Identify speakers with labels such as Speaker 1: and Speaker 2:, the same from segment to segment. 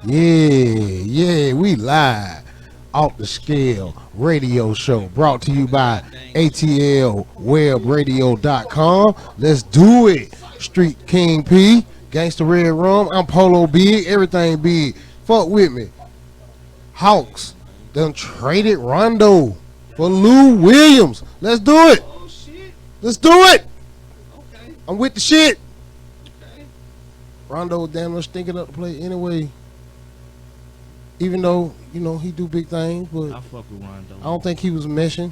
Speaker 1: Yeah, we live. Off the Scale radio show brought to you by atlwebradio.com. Let's do it. Street King P, Gangsta Red Rum. I'm Polo Big, everything big. Fuck with me. Hawks done traded Rondo for Lou Williams. Let's do it. Let's do it. I'm with the shit. Rondo damn near stinking up the play anyway. Even though, he do big things, but
Speaker 2: I fuck with Rondo.
Speaker 1: I don't think he was meshing.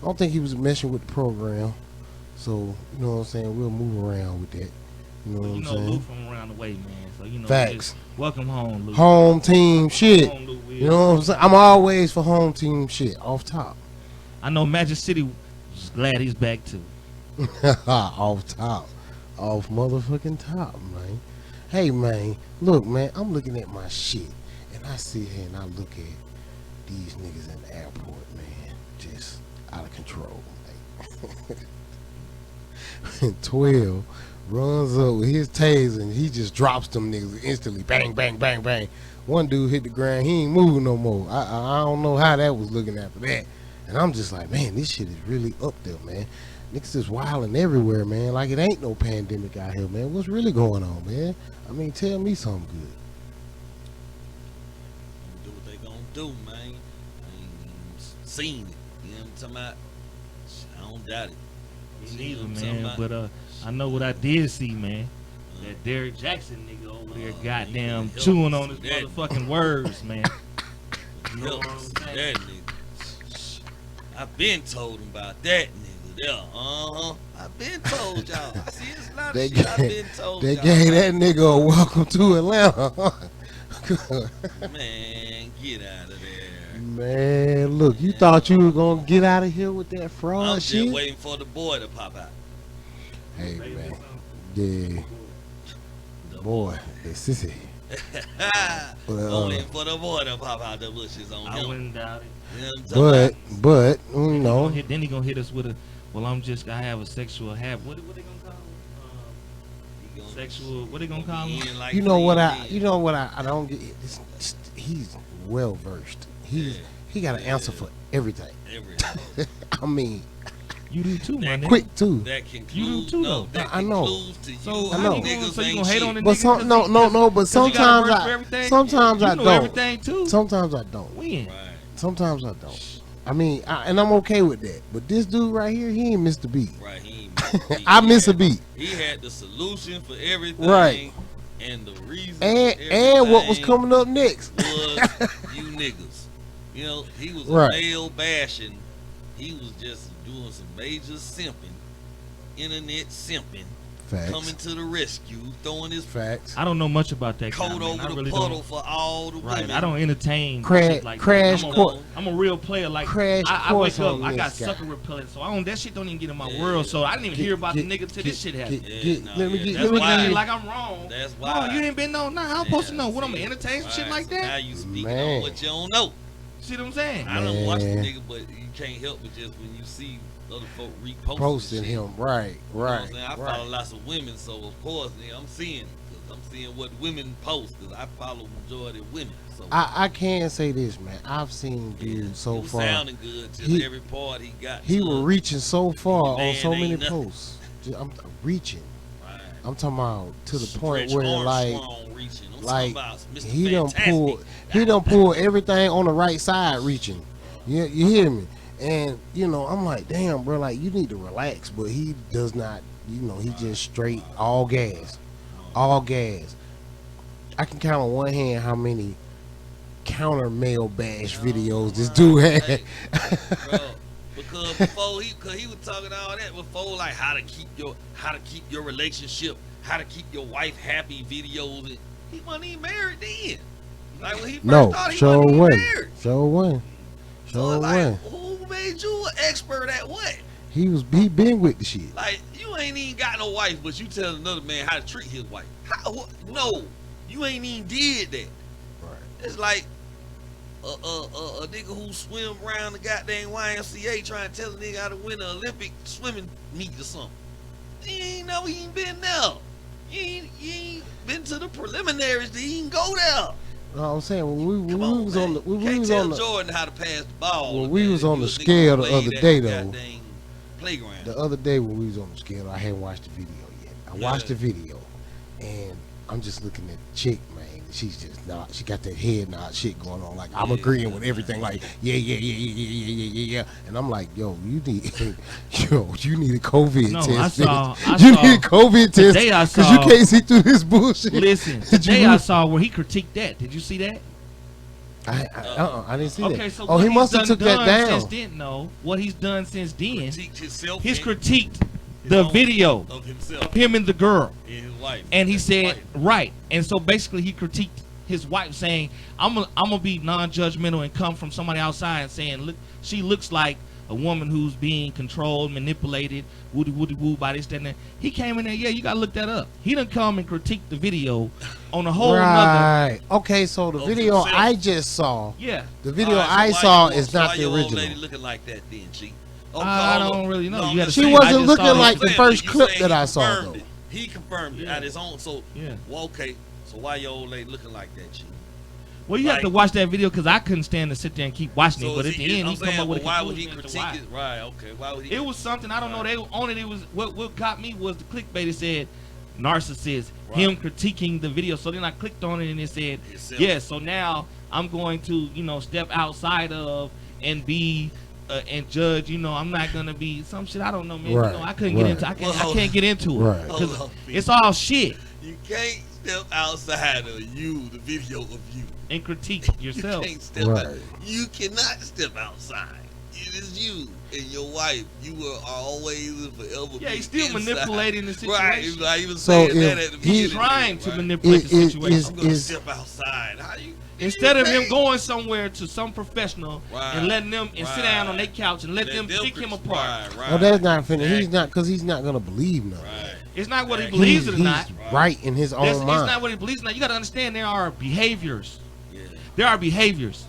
Speaker 1: I don't think he was meshing with the program. So, you know what I'm saying? We'll move around with that. You know what I'm saying?
Speaker 2: Lou from around the way, man. So,
Speaker 1: Facts.
Speaker 2: Welcome home, Lou.
Speaker 1: Home team shit.
Speaker 2: Home, Lou,
Speaker 1: you know what I'm saying? I'm always for home team shit, off top.
Speaker 2: I know Magic City is glad he's back, too.
Speaker 1: Off top. Off motherfucking top, man. Hey, man. Look, man, I'm looking at my shit. And I sit here and I look at these niggas in the airport, man, just out of control. Like 12 runs up with his taser and he just drops them niggas instantly. Bang, bang, bang, bang. One dude hit the ground. He ain't moving no more. I don't know how that was looking after that. And I'm just like, man, this shit is really up there, man. Niggas is wilding everywhere, man. Like it ain't no pandemic out here, man. What's really going on, man? I mean, tell me something good.
Speaker 3: Do, man. I ain't seen it. You know what I'm talking about? I don't doubt it.
Speaker 2: Neither, man. But I know what I did see, man. That Derrick Jackson nigga over there goddamn chewing on his motherfucking words, man. You know what I'm saying?
Speaker 3: That nigga. I've been told him about that nigga there. I've been told y'all. I see it's a lot of shit I've been told y'all.
Speaker 1: They gave that nigga a welcome to Atlanta.
Speaker 3: Man, get out of there.
Speaker 1: Man, look, you thought you were gonna get out of here with that fraud shit?
Speaker 3: I'm just waiting for the boy to pop out.
Speaker 1: Hey, man. Yeah. The boy, the sissy.
Speaker 3: I'm waiting for the boy to pop out the bushes on him.
Speaker 2: I wouldn't doubt it.
Speaker 3: You know
Speaker 1: but, you know.
Speaker 2: Then he gonna hit us with a, I have a sexual habit. What they gonna call it? Sexual, what they gonna call him?
Speaker 3: Like
Speaker 1: you know what I don't get. He's well versed. He got an answer for everything. I mean,
Speaker 2: you do too, man.
Speaker 1: Quick too.
Speaker 3: That can
Speaker 2: you do too, though.
Speaker 1: I know.
Speaker 2: So
Speaker 1: I know.
Speaker 2: So you gonna hate on the
Speaker 1: but
Speaker 2: nigga?
Speaker 1: No. But sometimes I don't.
Speaker 2: Everything too.
Speaker 1: Sometimes I don't.
Speaker 2: When?
Speaker 3: Right.
Speaker 1: Sometimes I don't. I mean, and I'm okay with that. But this dude right here, he ain't missed a beat.
Speaker 3: Right, he ain't
Speaker 1: I miss a beat.
Speaker 3: He had the solution for everything.
Speaker 1: Right.
Speaker 3: And the reason
Speaker 1: and what was coming up next
Speaker 3: was you niggas. You know, he was
Speaker 1: right.
Speaker 3: a male bashing. He was just doing some major simping, internet simping.
Speaker 1: Facts.
Speaker 3: Coming to the rescue, throwing his
Speaker 1: facts.
Speaker 2: I don't know much about that.
Speaker 3: Coat over the puddle for all the women.
Speaker 2: I don't entertain
Speaker 1: shit
Speaker 2: like
Speaker 1: crash.
Speaker 2: I'm a real player. Like
Speaker 1: crash
Speaker 2: I wake up, I got
Speaker 1: guy.
Speaker 2: sucker repellent, so that shit don't even get in my world. So I didn't even hear about the nigga till this shit happened.
Speaker 1: Let me get
Speaker 2: like I'm wrong.
Speaker 3: That's why.
Speaker 2: No, you ain't been I'm supposed to know what I'm gonna entertain some shit like that.
Speaker 3: Now you speaking on what you don't know.
Speaker 2: See what I'm saying?
Speaker 3: I don't watch the nigga, but you can't help but just when you see other folk reposting
Speaker 1: him, right.
Speaker 3: You know what I'm saying? I follow lots of women, so of course, I'm seeing what women post because I follow majority of women. So
Speaker 1: I can say this, man. I've seen dudes so far.
Speaker 3: Sounding good till every part he got.
Speaker 1: He was reaching so far on so many posts. I'm reaching.
Speaker 3: Right.
Speaker 1: I'm talking about to the point where like he
Speaker 3: Fantastic.
Speaker 1: done pull everything on the right side reaching. You hear me? And I'm like, damn, bro, like you need to relax, but he does not. He just straight all gas. I can count on one hand how many counter male bash videos this dude had.
Speaker 3: Bro, because before he was talking all that before, like how to keep your relationship, how to keep your wife happy videos. And he wasn't even married then. Like when he first started, he wasn't even married.
Speaker 1: So
Speaker 3: like, who made you an expert at what?
Speaker 1: He been with the shit.
Speaker 3: Like you ain't even got no wife, but you tell another man how to treat his wife. No, you ain't even did that.
Speaker 1: Right.
Speaker 3: It's like a nigga who swim around the goddamn YMCA trying to tell a nigga how to win an Olympic swimming meet or something. He ain't been there. You ain't been to the preliminaries to even go there.
Speaker 1: No, I'm saying when we
Speaker 3: Come on,
Speaker 1: was
Speaker 3: man.
Speaker 1: on the when
Speaker 3: You
Speaker 1: we
Speaker 3: can't
Speaker 1: was
Speaker 3: tell
Speaker 1: on the
Speaker 3: Jordan how to pass the ball.
Speaker 1: when we
Speaker 3: man.
Speaker 1: was on
Speaker 3: You
Speaker 1: the
Speaker 3: a nigga
Speaker 1: scale
Speaker 3: who
Speaker 1: the
Speaker 3: played
Speaker 1: other
Speaker 3: that
Speaker 1: day though.
Speaker 3: goddamn playground.
Speaker 1: The other day when we was on the scale, I hadn't watched the video yet. I watched the video, and I'm just looking at the chick, man. She's just not. She got that head nod shit going on. Like I'm agreeing with everything. Like yeah. And I'm like, yo, you need, you need a COVID
Speaker 2: No,
Speaker 1: test.
Speaker 2: I saw
Speaker 1: You need a COVID test
Speaker 2: today I
Speaker 1: because you
Speaker 2: saw-
Speaker 1: can't see through this bullshit.
Speaker 2: Listen,
Speaker 1: Did you
Speaker 2: today I
Speaker 1: look-
Speaker 2: saw where he critiqued that. Did you see that?
Speaker 1: I didn't see
Speaker 2: Okay,
Speaker 1: that.
Speaker 2: so
Speaker 1: Oh,
Speaker 2: what
Speaker 1: he
Speaker 2: he's
Speaker 1: must have
Speaker 2: done
Speaker 1: took that down.
Speaker 2: since then. No, what he's done since then,
Speaker 3: Critiqued himself.
Speaker 2: he's
Speaker 3: and
Speaker 2: critiqued
Speaker 3: his
Speaker 2: the
Speaker 3: own-
Speaker 2: video
Speaker 3: of himself
Speaker 2: of him and the girl,
Speaker 3: and his wife.
Speaker 2: and he
Speaker 3: His
Speaker 2: said
Speaker 3: wife.
Speaker 2: right. And so basically, he critiqued his wife, saying, "I'm gonna be non-judgmental and come from somebody outside and saying, look, she looks like a woman who's being controlled, manipulated, woody woo by this, that, and that." He came in there, yeah, you gotta look that up. He done come and critique the video on a whole nother.
Speaker 1: Right. Okay, so the
Speaker 3: Of
Speaker 1: video
Speaker 3: himself.
Speaker 1: I just saw,
Speaker 2: Yeah,
Speaker 1: the video
Speaker 3: All right, so
Speaker 1: I
Speaker 3: why
Speaker 1: saw
Speaker 3: you-
Speaker 1: is
Speaker 3: so
Speaker 1: not
Speaker 3: why
Speaker 1: the
Speaker 3: your old lady
Speaker 1: original.
Speaker 3: looking like that then, G?
Speaker 2: I don't really know. You gotta
Speaker 1: She
Speaker 2: see. I
Speaker 1: wasn't
Speaker 2: just
Speaker 1: looking
Speaker 2: saw
Speaker 1: like
Speaker 2: it.
Speaker 1: the first clip that I saw,
Speaker 3: Confirmed
Speaker 1: though.
Speaker 3: it. He confirmed it
Speaker 2: Yeah.
Speaker 3: at his own. So
Speaker 2: Yeah.
Speaker 3: well, okay. So why your old lady looking like that, G?
Speaker 2: Well, you have to
Speaker 3: Like-
Speaker 2: watch that video because I couldn't stand to sit there and keep watching it.
Speaker 3: So
Speaker 2: But
Speaker 3: is
Speaker 2: at
Speaker 3: he-
Speaker 2: the end,
Speaker 3: I'm
Speaker 2: he come
Speaker 3: saying,
Speaker 2: up with a
Speaker 3: well, why would he
Speaker 2: conclusion as to
Speaker 3: critique
Speaker 2: why.
Speaker 3: it? Right. Okay. Why would he?
Speaker 2: It was something, I don't know. They on it. It was what got me was the clickbait. It said narcissist,
Speaker 3: Right.
Speaker 2: him critiquing the video. So then I clicked on it and it said,
Speaker 3: Himself.
Speaker 2: yeah. So now I'm going to step outside of and be and judge. I'm not gonna be some shit. I don't know, man.
Speaker 1: Right,
Speaker 2: I couldn't get
Speaker 1: right.
Speaker 2: into. I
Speaker 3: Well,
Speaker 2: can't get into it
Speaker 1: Right.
Speaker 2: because
Speaker 3: Hold on,
Speaker 2: it's all shit
Speaker 3: You can't step outside of you, the video of you.
Speaker 2: and critique
Speaker 3: You
Speaker 2: yourself.
Speaker 3: can't step
Speaker 1: Right.
Speaker 3: out. You cannot step outside. It is you and your wife. You will always and forever
Speaker 2: Yeah,
Speaker 3: be
Speaker 2: he's still
Speaker 3: inside.
Speaker 2: manipulating the
Speaker 3: Right.
Speaker 2: situation.
Speaker 3: Like, he was
Speaker 1: So
Speaker 3: saying
Speaker 1: if
Speaker 3: that at the
Speaker 1: he-
Speaker 3: beginning.
Speaker 2: He's trying to
Speaker 3: right?
Speaker 2: manipulate the
Speaker 1: Is-
Speaker 2: situation.
Speaker 3: I'm gonna
Speaker 1: is-
Speaker 3: step outside. How you?
Speaker 2: Instead of him going somewhere to some professional
Speaker 3: Right.
Speaker 2: and letting them and sit down on their
Speaker 3: Right.
Speaker 2: couch and let them pick him apart.
Speaker 3: Right.
Speaker 1: Oh, that's not finished. He's
Speaker 3: Exactly.
Speaker 1: not, because he's not gonna believe nothing.
Speaker 3: Right.
Speaker 2: It's not what he
Speaker 3: He's-
Speaker 2: believes it or
Speaker 1: He's
Speaker 2: not.
Speaker 1: right in his
Speaker 2: It's
Speaker 1: own mind.
Speaker 2: not what he believes in. You got to understand there are behaviors.
Speaker 3: Yeah.
Speaker 2: There are behaviors.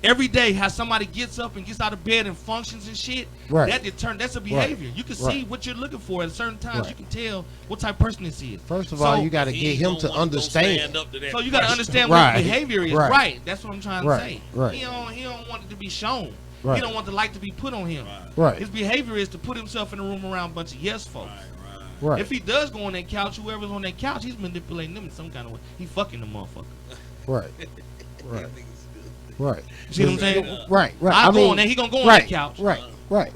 Speaker 2: Every day, how somebody gets up and gets out of bed and functions and shit,
Speaker 1: Right.
Speaker 2: that's a behavior. You can see
Speaker 1: Right.
Speaker 2: what you're looking for at certain times.
Speaker 1: Right.
Speaker 2: You can tell what type of person this is.
Speaker 1: First of
Speaker 2: So-
Speaker 1: all, you got to
Speaker 3: He
Speaker 1: get
Speaker 3: ain't
Speaker 1: him
Speaker 3: gonna
Speaker 1: to
Speaker 3: wanna go
Speaker 1: understand.
Speaker 3: stand up to that
Speaker 2: So you got to
Speaker 3: person.
Speaker 2: understand
Speaker 1: Right.
Speaker 2: what behavior is.
Speaker 1: Right.
Speaker 2: Right. That's what I'm trying to
Speaker 1: Right.
Speaker 2: say.
Speaker 1: Right.
Speaker 2: He don't want it to be shown.
Speaker 1: Right.
Speaker 2: He don't want the light to be put on him.
Speaker 3: Right.
Speaker 1: Right.
Speaker 2: His behavior is to put himself in a room around a bunch of yes folks.
Speaker 3: Right.
Speaker 1: Right.
Speaker 2: If he does go on that couch, whoever's on that couch, he's manipulating them in some kind of way. He fucking the motherfucker.
Speaker 1: Right. Right. Right.
Speaker 2: You see what I'm saying?
Speaker 1: Right. Right.
Speaker 2: I
Speaker 1: I
Speaker 2: go
Speaker 1: mean,
Speaker 2: on there. He gonna go on
Speaker 1: right.
Speaker 2: that couch.
Speaker 1: Right. Right.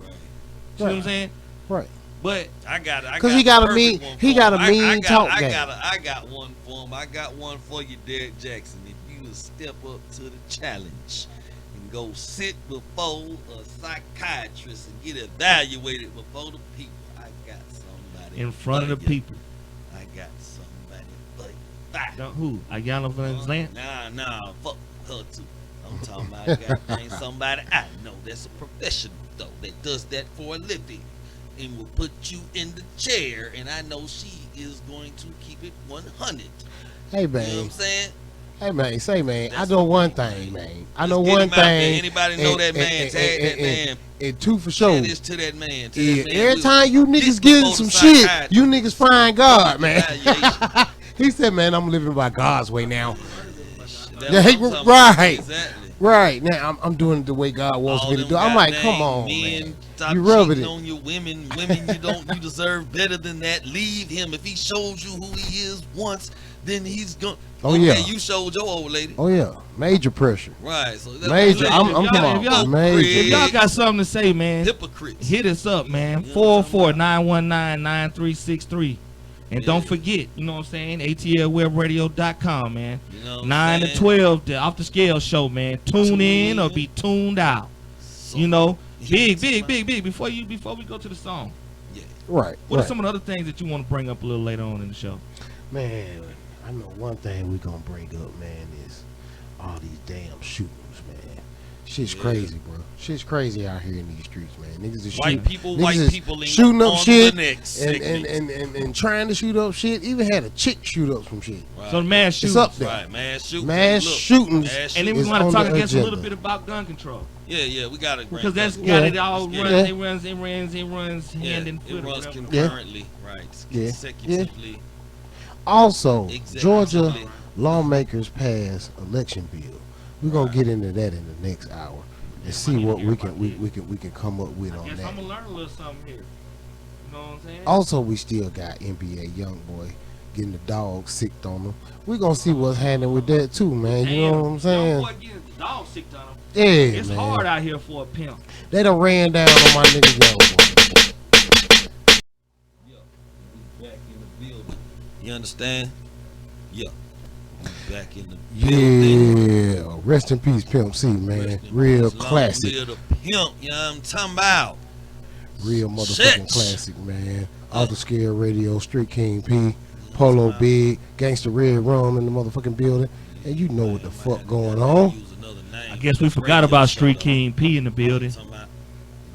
Speaker 2: See what I'm saying?
Speaker 1: Right.
Speaker 2: But
Speaker 3: I got.
Speaker 1: 'Cause he got a
Speaker 3: the
Speaker 1: mean-
Speaker 3: perfect one
Speaker 1: he
Speaker 3: for
Speaker 1: got
Speaker 3: him.
Speaker 1: a mean talk
Speaker 3: I
Speaker 1: game.
Speaker 3: got one for him. I got one for you, Derek Jackson. If you would step up to the challenge and go sit before a psychiatrist and get evaluated before the people, I got somebody
Speaker 2: in front of the
Speaker 3: for you.
Speaker 2: people.
Speaker 3: I got somebody for you. Bye.
Speaker 2: Who? Ayana Van Zant?
Speaker 3: Nah, fuck her too. I'm talking about goddamn somebody I know that's a professional though that does that for a living and will put you in the chair, and I know she is going to keep it 100.
Speaker 1: Hey
Speaker 3: You know what
Speaker 1: man.
Speaker 3: I'm saying?
Speaker 1: Hey man. Say man. I
Speaker 3: That's
Speaker 1: know
Speaker 3: what
Speaker 1: one
Speaker 3: we
Speaker 1: thing,
Speaker 3: do.
Speaker 1: man. I
Speaker 3: Let's
Speaker 1: know
Speaker 3: get
Speaker 1: one
Speaker 3: him out there.
Speaker 1: thing.
Speaker 3: Anybody know that man? Tag that man.
Speaker 1: And two for sure.
Speaker 3: Tell this to that man. Tell
Speaker 1: Yeah,
Speaker 3: that man,
Speaker 1: every
Speaker 3: look,
Speaker 1: time you niggas
Speaker 3: this
Speaker 1: getting
Speaker 3: before
Speaker 1: some
Speaker 3: the
Speaker 1: shit,
Speaker 3: psychiatrist.
Speaker 1: you niggas find God, man.
Speaker 3: Evaluation.
Speaker 1: He said, man, I'm living by God's way now.
Speaker 3: That's
Speaker 1: Yeah,
Speaker 3: what
Speaker 1: he-
Speaker 3: I'm talking
Speaker 1: right.
Speaker 3: about. Exactly.
Speaker 1: Right, now I'm doing it the way God wants
Speaker 3: All
Speaker 1: me to
Speaker 3: them
Speaker 1: do. I'm like,
Speaker 3: goddamn
Speaker 1: come on,
Speaker 3: men,
Speaker 1: man.
Speaker 3: Stop
Speaker 1: You rubbing
Speaker 3: cheating
Speaker 1: it.
Speaker 3: on your women. You deserve better than that. Leave him. If he shows you who he is once, then he's gonna.
Speaker 1: Oh, yeah.
Speaker 3: You showed your old lady.
Speaker 1: Oh yeah, major pressure.
Speaker 3: Right. So that's
Speaker 1: Major.
Speaker 3: what
Speaker 1: I'm
Speaker 2: If y'all-
Speaker 1: talking
Speaker 2: if y'all-
Speaker 1: about major.
Speaker 2: If y'all got something to say, man,
Speaker 3: hypocrites.
Speaker 2: hit us up, man.
Speaker 3: You know what I'm talking
Speaker 2: 404-919-9363. And don't forget, you know what I'm saying, atlwebradio.com, man.
Speaker 3: You know what I'm
Speaker 2: 9 to
Speaker 3: saying?
Speaker 2: 12, the Off the Scale show, man. Tune in or be tuned out.
Speaker 3: So,
Speaker 2: You know,
Speaker 3: yeah,
Speaker 2: big. Before we go to the song,
Speaker 3: Yeah.
Speaker 1: Right.
Speaker 2: what are
Speaker 1: right.
Speaker 2: some of the other things that you want to bring up a little later on in the show?
Speaker 1: Man, I know one thing we gonna bring up, man, is all these damn shootings, man. Shit's
Speaker 3: Yeah.
Speaker 1: crazy, bro. Shit's crazy out here in these streets, man. Niggas is
Speaker 3: White
Speaker 1: shooting,
Speaker 3: people,
Speaker 1: niggas
Speaker 3: white
Speaker 1: is
Speaker 3: people in
Speaker 1: shooting up
Speaker 3: on
Speaker 1: shit
Speaker 3: the next
Speaker 1: and,
Speaker 3: segment.
Speaker 1: and trying to shoot up shit. Even had a chick shoot up some shit.
Speaker 3: Right.
Speaker 2: So the mass
Speaker 1: It's
Speaker 2: shootings.
Speaker 1: up there.
Speaker 3: Right, mass shootings.
Speaker 1: Mass
Speaker 3: Look,
Speaker 1: shootings.
Speaker 3: mass
Speaker 2: And then we
Speaker 1: It's
Speaker 2: want to
Speaker 1: on
Speaker 2: talk
Speaker 1: the
Speaker 2: against a little
Speaker 1: agenda.
Speaker 2: bit about gun control.
Speaker 3: Yeah, we got to
Speaker 2: Because that's
Speaker 1: Yeah.
Speaker 2: got it all
Speaker 3: Yeah.
Speaker 2: runs, it runs hand in foot.
Speaker 3: It
Speaker 2: or
Speaker 3: runs
Speaker 2: whatever.
Speaker 3: concurrently, right?
Speaker 1: Yeah.
Speaker 3: Consecutively.
Speaker 1: Also,
Speaker 3: Executively.
Speaker 1: Georgia lawmakers pass election bill. We're gonna get into that in the next hour and see what we can come up with
Speaker 2: I
Speaker 1: on
Speaker 2: guess
Speaker 1: that.
Speaker 2: I'm gonna learn a little something here. You know what I'm saying?
Speaker 1: Also, we still got NBA YoungBoy getting the dog sick on him. We're gonna see what's happening with that too, man. You know what I'm saying?
Speaker 2: Young boy getting the dog sick on him.
Speaker 1: Yeah,
Speaker 2: It's
Speaker 1: man.
Speaker 2: hard out here for a pimp.
Speaker 1: They done ran down on my nigga YoungBoy.
Speaker 3: Yeah, we back in the building. You understand? Yeah, we back in the building.
Speaker 1: Yeah, rest in peace, Pimp C, man.
Speaker 3: Rest in
Speaker 1: Real
Speaker 3: peace, long
Speaker 1: classic.
Speaker 3: live the pimp, you know what I'm talking about?
Speaker 1: Real motherfucking
Speaker 3: Shit.
Speaker 1: classic, man. Off the Scare Radio, Street King P, Polo Big, Gangsta Red Rum in the motherfucking building. And you know what the fuck going on.
Speaker 2: I guess we forgot about Street King P in the building.
Speaker 3: I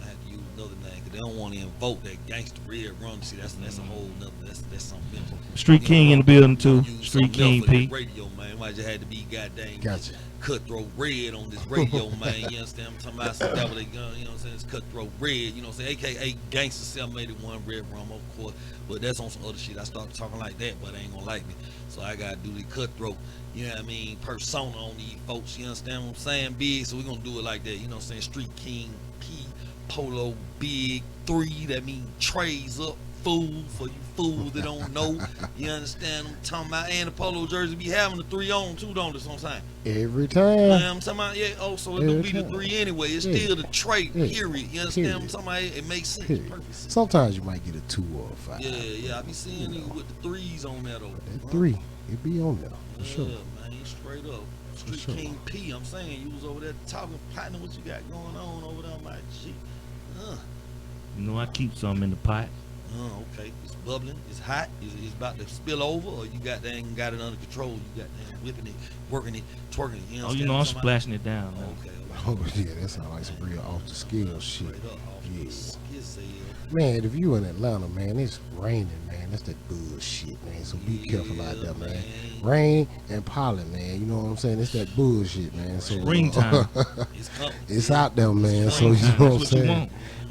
Speaker 3: have to use another name because they don't want to invoke that gangster red run. See, that's a whole nother. That's something else.
Speaker 2: Street King in the building too.
Speaker 3: Use
Speaker 2: Street
Speaker 3: something else
Speaker 2: King
Speaker 3: for this
Speaker 2: P.
Speaker 3: Radio, man. Why just had to be goddamn
Speaker 1: Gotcha.
Speaker 3: cutthroat red on this radio, man. You understand? I'm talking about some that what they gun. You know what I'm saying? It's cutthroat red. You know what I'm saying? AKA Gangster 781 Red Rum, of course. But that's on some other shit. I started talking like that, but they ain't gonna like me. So I gotta do the cutthroat. You know what I mean? Persona on these folks. You understand what I'm saying? Big. So we gonna do it like that. You know what I'm saying? Street King P, Polo Big 3. That mean trays up. Fool for you fools that don't know. You understand what I'm talking about? And the polo jersey be having the 3 on too, don't it? So I'm saying.
Speaker 1: Every time.
Speaker 3: I'm talking about, yeah, oh, so it don't be the 3 anyway. It's still the trait, period. You understand what I'm talking about? It makes sense.
Speaker 1: Period.
Speaker 3: Perfect sense.
Speaker 1: Sometimes you might get a 2 or a 5.
Speaker 3: Yeah, I be seeing niggas with the 3s on that over.
Speaker 1: That 3, it be on there, for
Speaker 3: Yeah,
Speaker 1: sure.
Speaker 3: man, straight up. Street
Speaker 1: sure.
Speaker 3: King P, I'm saying, you was over there talking, partner, what you got going on over there? I'm like, gee,
Speaker 2: You know I keep some in the pot.
Speaker 3: okay. It's bubbling, it's hot, it's about to spill over, or you got it under control, you got whipping it, working it, twerking it. You know
Speaker 2: Oh, you know I'm splashing it down. Man.
Speaker 3: Okay.
Speaker 1: Oh, yeah, that sounds like some real off the scale shit.
Speaker 3: Straight up, off
Speaker 1: Yeah.
Speaker 3: the skizzy.
Speaker 1: Man, if you in Atlanta, man, it's raining, man. That's that bullshit, man. So be careful out there, man. Rain and pollen, man. You know what I'm saying? It's that bullshit, man. So
Speaker 2: Springtime.
Speaker 3: It's coming.
Speaker 1: it's out there, man. So you
Speaker 2: Springtime,
Speaker 1: know what I'm
Speaker 2: that's what you
Speaker 1: saying?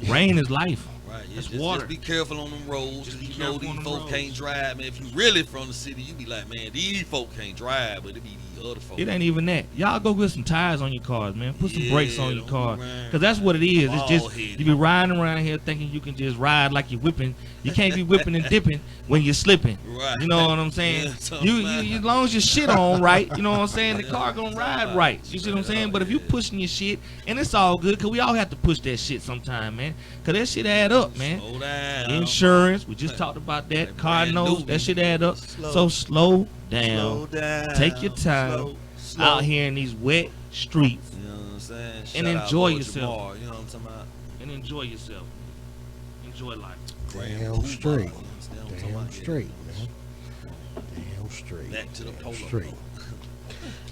Speaker 2: want. Rain is life.
Speaker 3: Right, yeah,
Speaker 2: That's
Speaker 3: just
Speaker 2: water.
Speaker 3: be careful on them roads.
Speaker 2: Just
Speaker 3: Cause
Speaker 2: be
Speaker 3: you know
Speaker 2: careful on
Speaker 3: these
Speaker 2: them
Speaker 3: folks can't
Speaker 2: roads.
Speaker 3: drive, man. If you really from the city, you be like, man, these folk can't drive, but it be these other folks.
Speaker 2: It ain't even that. Y'all go get some tires on your cars, man. Put some
Speaker 3: Yeah,
Speaker 2: brakes on your
Speaker 3: don't
Speaker 2: car.
Speaker 3: be riding
Speaker 2: Because that's what it is. It's just,
Speaker 3: bald-headed.
Speaker 2: you be riding around here thinking you can just ride like you're whipping. You can't be whipping and dipping when you're slipping.
Speaker 3: Right.
Speaker 2: You know what I'm saying?
Speaker 3: Yeah, so
Speaker 2: You as long as your shit on right, you know what I'm saying? The car gonna ride right. You see what I'm saying? But if you pushing your shit, and it's all good, because we all have to push that shit sometime, man. Because that shit add up, man.
Speaker 3: Slow down.
Speaker 2: Insurance, we just talked about that.
Speaker 3: That
Speaker 2: Car
Speaker 3: brand
Speaker 2: notes,
Speaker 3: new
Speaker 2: that shit add up.
Speaker 3: slow.
Speaker 2: So slow down.
Speaker 3: Slow down.
Speaker 2: Take your time.
Speaker 3: Slow.
Speaker 2: Out here in these wet streets
Speaker 3: You know what I'm saying?
Speaker 2: And
Speaker 3: Shout out
Speaker 2: enjoy
Speaker 3: Lord
Speaker 2: yourself.
Speaker 3: Jamar, you know what I'm talking about?
Speaker 2: and enjoy yourself. Enjoy life.
Speaker 1: Damn
Speaker 3: Poobah,
Speaker 1: straight.
Speaker 3: you understand what I'm talking
Speaker 1: Damn
Speaker 3: about?
Speaker 1: straight, man. Damn straight.
Speaker 3: Back to the
Speaker 1: Damn
Speaker 3: polo.
Speaker 1: straight.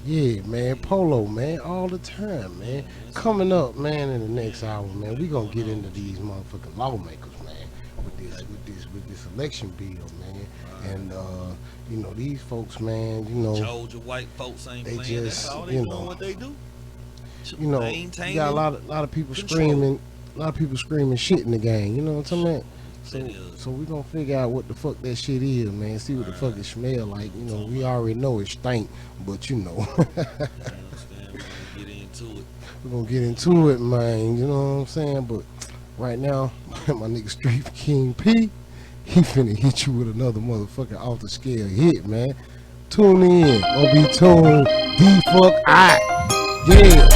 Speaker 1: Yeah, man, polo, man, all the time, man. Coming up, man, in the next hour, man, we gonna get into these motherfucking lawmakers, man, with this election bill, man. And you know, these folks, man, you know,
Speaker 3: Georgia white folks ain't
Speaker 1: They
Speaker 3: playing.
Speaker 1: just,
Speaker 3: That's all they
Speaker 1: you
Speaker 3: doing
Speaker 1: know,
Speaker 3: what they do.
Speaker 1: you know, you
Speaker 3: Maintaining
Speaker 1: got a lot of people
Speaker 3: control.
Speaker 1: screaming shit in the game, you know what I'm talking about?
Speaker 3: It is.
Speaker 1: So we gonna figure out what the fuck that shit is, man. See what the fuck it smell like. You know, we already know it stink, but you know,
Speaker 3: You understand? We're gonna get into it.
Speaker 1: we're gonna get into it, man. You know what I'm saying? But right now, my nigga Street King P, he finna hit you with another motherfucking off the scale hit, man. Tune in or be tuned. The fuck out. Yeah.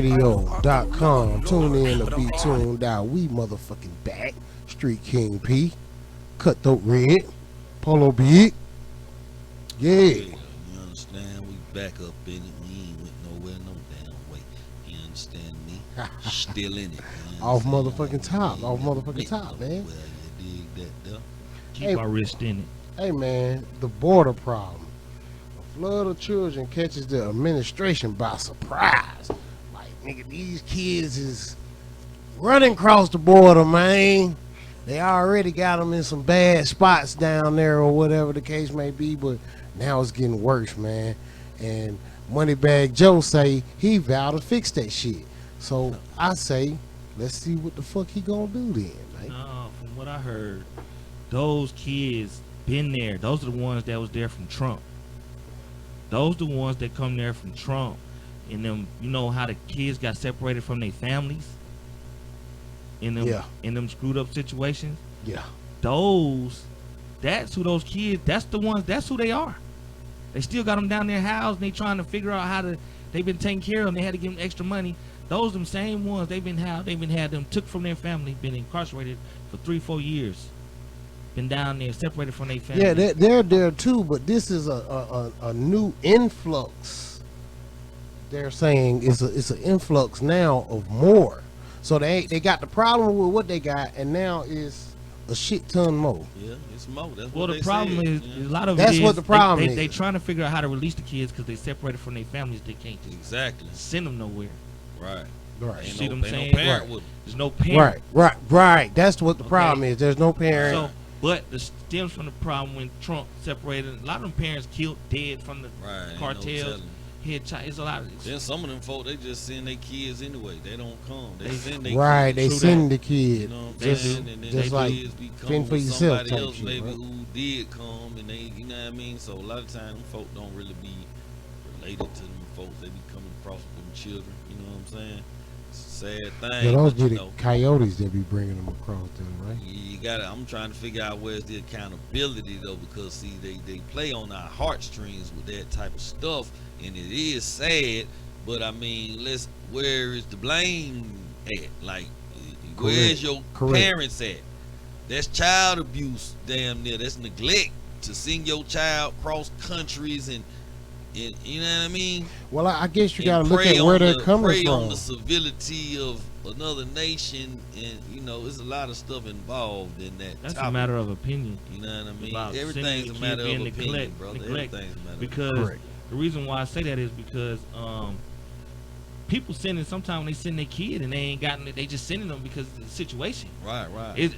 Speaker 1: atlwebradio.com. Tune in to be tuned out. We motherfucking back. Street King P, Cutthroat Red, Polo Big. Yeah.
Speaker 3: You understand? We back up in it. We ain't went nowhere no damn way. You understand me? Still in it. You
Speaker 1: Off
Speaker 3: understand?
Speaker 1: motherfucking top.
Speaker 3: We
Speaker 1: Off
Speaker 3: ain't
Speaker 1: motherfucking
Speaker 3: went
Speaker 1: top, man.
Speaker 3: nowhere. You dig that there?
Speaker 2: Keep
Speaker 1: Hey.
Speaker 2: our wrist in it.
Speaker 1: Hey man, the border problem. A flood of children catches the administration by surprise. Like, nigga, these kids is running across the border, man. They already got them in some bad spots down there or whatever the case may be, but now it's getting worse, man. And Moneybag Joe say he vowed to fix that shit. So I say, let's see what the fuck he gonna do then, man.
Speaker 2: No, from what I heard, those kids been there. Those are the ones that was there from Trump. Those the ones that come there from Trump. And them, you know how the kids got separated from their families in them screwed up situations.
Speaker 1: Yeah.
Speaker 2: That's who those kids. That's the ones. That's who they are. They still got them down their house, and they trying to figure out how to. They've been taking care of them. They had to give them extra money. Those them same ones. They've had them took from their family, been incarcerated for 3-4 years. Been down there, separated from their family.
Speaker 1: Yeah, they're there too, but this is a new influx. They're saying it's an influx now of more. So they got the problem with what they got, and now it's a shit ton more.
Speaker 3: Yeah, it's more. That's
Speaker 2: well,
Speaker 3: what
Speaker 2: the problem is a lot of
Speaker 1: that's
Speaker 2: it
Speaker 1: what
Speaker 2: is
Speaker 1: the problem is.
Speaker 2: They trying to figure out how to release the kids because they separated from their families. They can't just
Speaker 3: exactly
Speaker 2: send them nowhere.
Speaker 3: right.
Speaker 1: Right.
Speaker 2: See what I'm saying?
Speaker 3: No parent
Speaker 1: Right.
Speaker 3: with them.
Speaker 2: There's no parent.
Speaker 1: Right. That's what the problem is. There's no parent.
Speaker 2: So, but the stems from the problem when Trump separated. A lot of them parents killed, dead from the
Speaker 3: Right. Ain't no
Speaker 2: cartels.
Speaker 3: telling.
Speaker 2: It's a lot of.
Speaker 3: Then some of them folk, they just send their kids anyway. They don't come. They send their
Speaker 1: right.
Speaker 3: kids.
Speaker 1: They
Speaker 2: True
Speaker 1: send
Speaker 2: that.
Speaker 1: the kid.
Speaker 3: You know what I'm
Speaker 2: They
Speaker 3: saying?
Speaker 2: do.
Speaker 3: And then
Speaker 1: Just
Speaker 3: they
Speaker 1: like
Speaker 3: kids be coming
Speaker 1: fend for
Speaker 3: with
Speaker 1: yourself
Speaker 3: somebody
Speaker 1: type
Speaker 3: else
Speaker 1: shit,
Speaker 3: maybe
Speaker 1: right?
Speaker 3: who did come, and they, you know what I mean? So a lot of times them folk don't really be related to them folks. They be coming across with them children. You know what I'm saying? It's a sad thing.
Speaker 1: Yeah, those
Speaker 3: but,
Speaker 1: be
Speaker 3: you
Speaker 1: the
Speaker 3: know,
Speaker 1: coyotes that be bringing them across there, right?
Speaker 3: you gotta. I'm trying to figure out where's the accountability though, because see, they play on our heartstrings with that type of stuff, and it is sad. But I mean, where is the blame at? Like, where's your parents at? That's child abuse, damn near. That's neglect to send your child cross countries and you know what I mean?
Speaker 1: Well, I guess you
Speaker 3: And
Speaker 1: got to look at where they're coming
Speaker 3: prey
Speaker 1: from.
Speaker 3: on the civility of another nation, and you know, there's a lot of stuff involved in that.
Speaker 2: That's
Speaker 3: topic.
Speaker 2: a matter of opinion.
Speaker 3: You know what I mean?
Speaker 2: About
Speaker 3: Everything's
Speaker 2: sending
Speaker 3: a
Speaker 2: the
Speaker 3: matter
Speaker 2: kid
Speaker 3: of
Speaker 2: being
Speaker 3: opinion, brother.
Speaker 2: neglect.
Speaker 3: Everything's a matter
Speaker 2: Because
Speaker 1: Correct.
Speaker 2: the reason why I say that is because people sending sometimes when they send their kid and they ain't gotten it, they just sending them because of the situation.
Speaker 3: Right.
Speaker 2: It's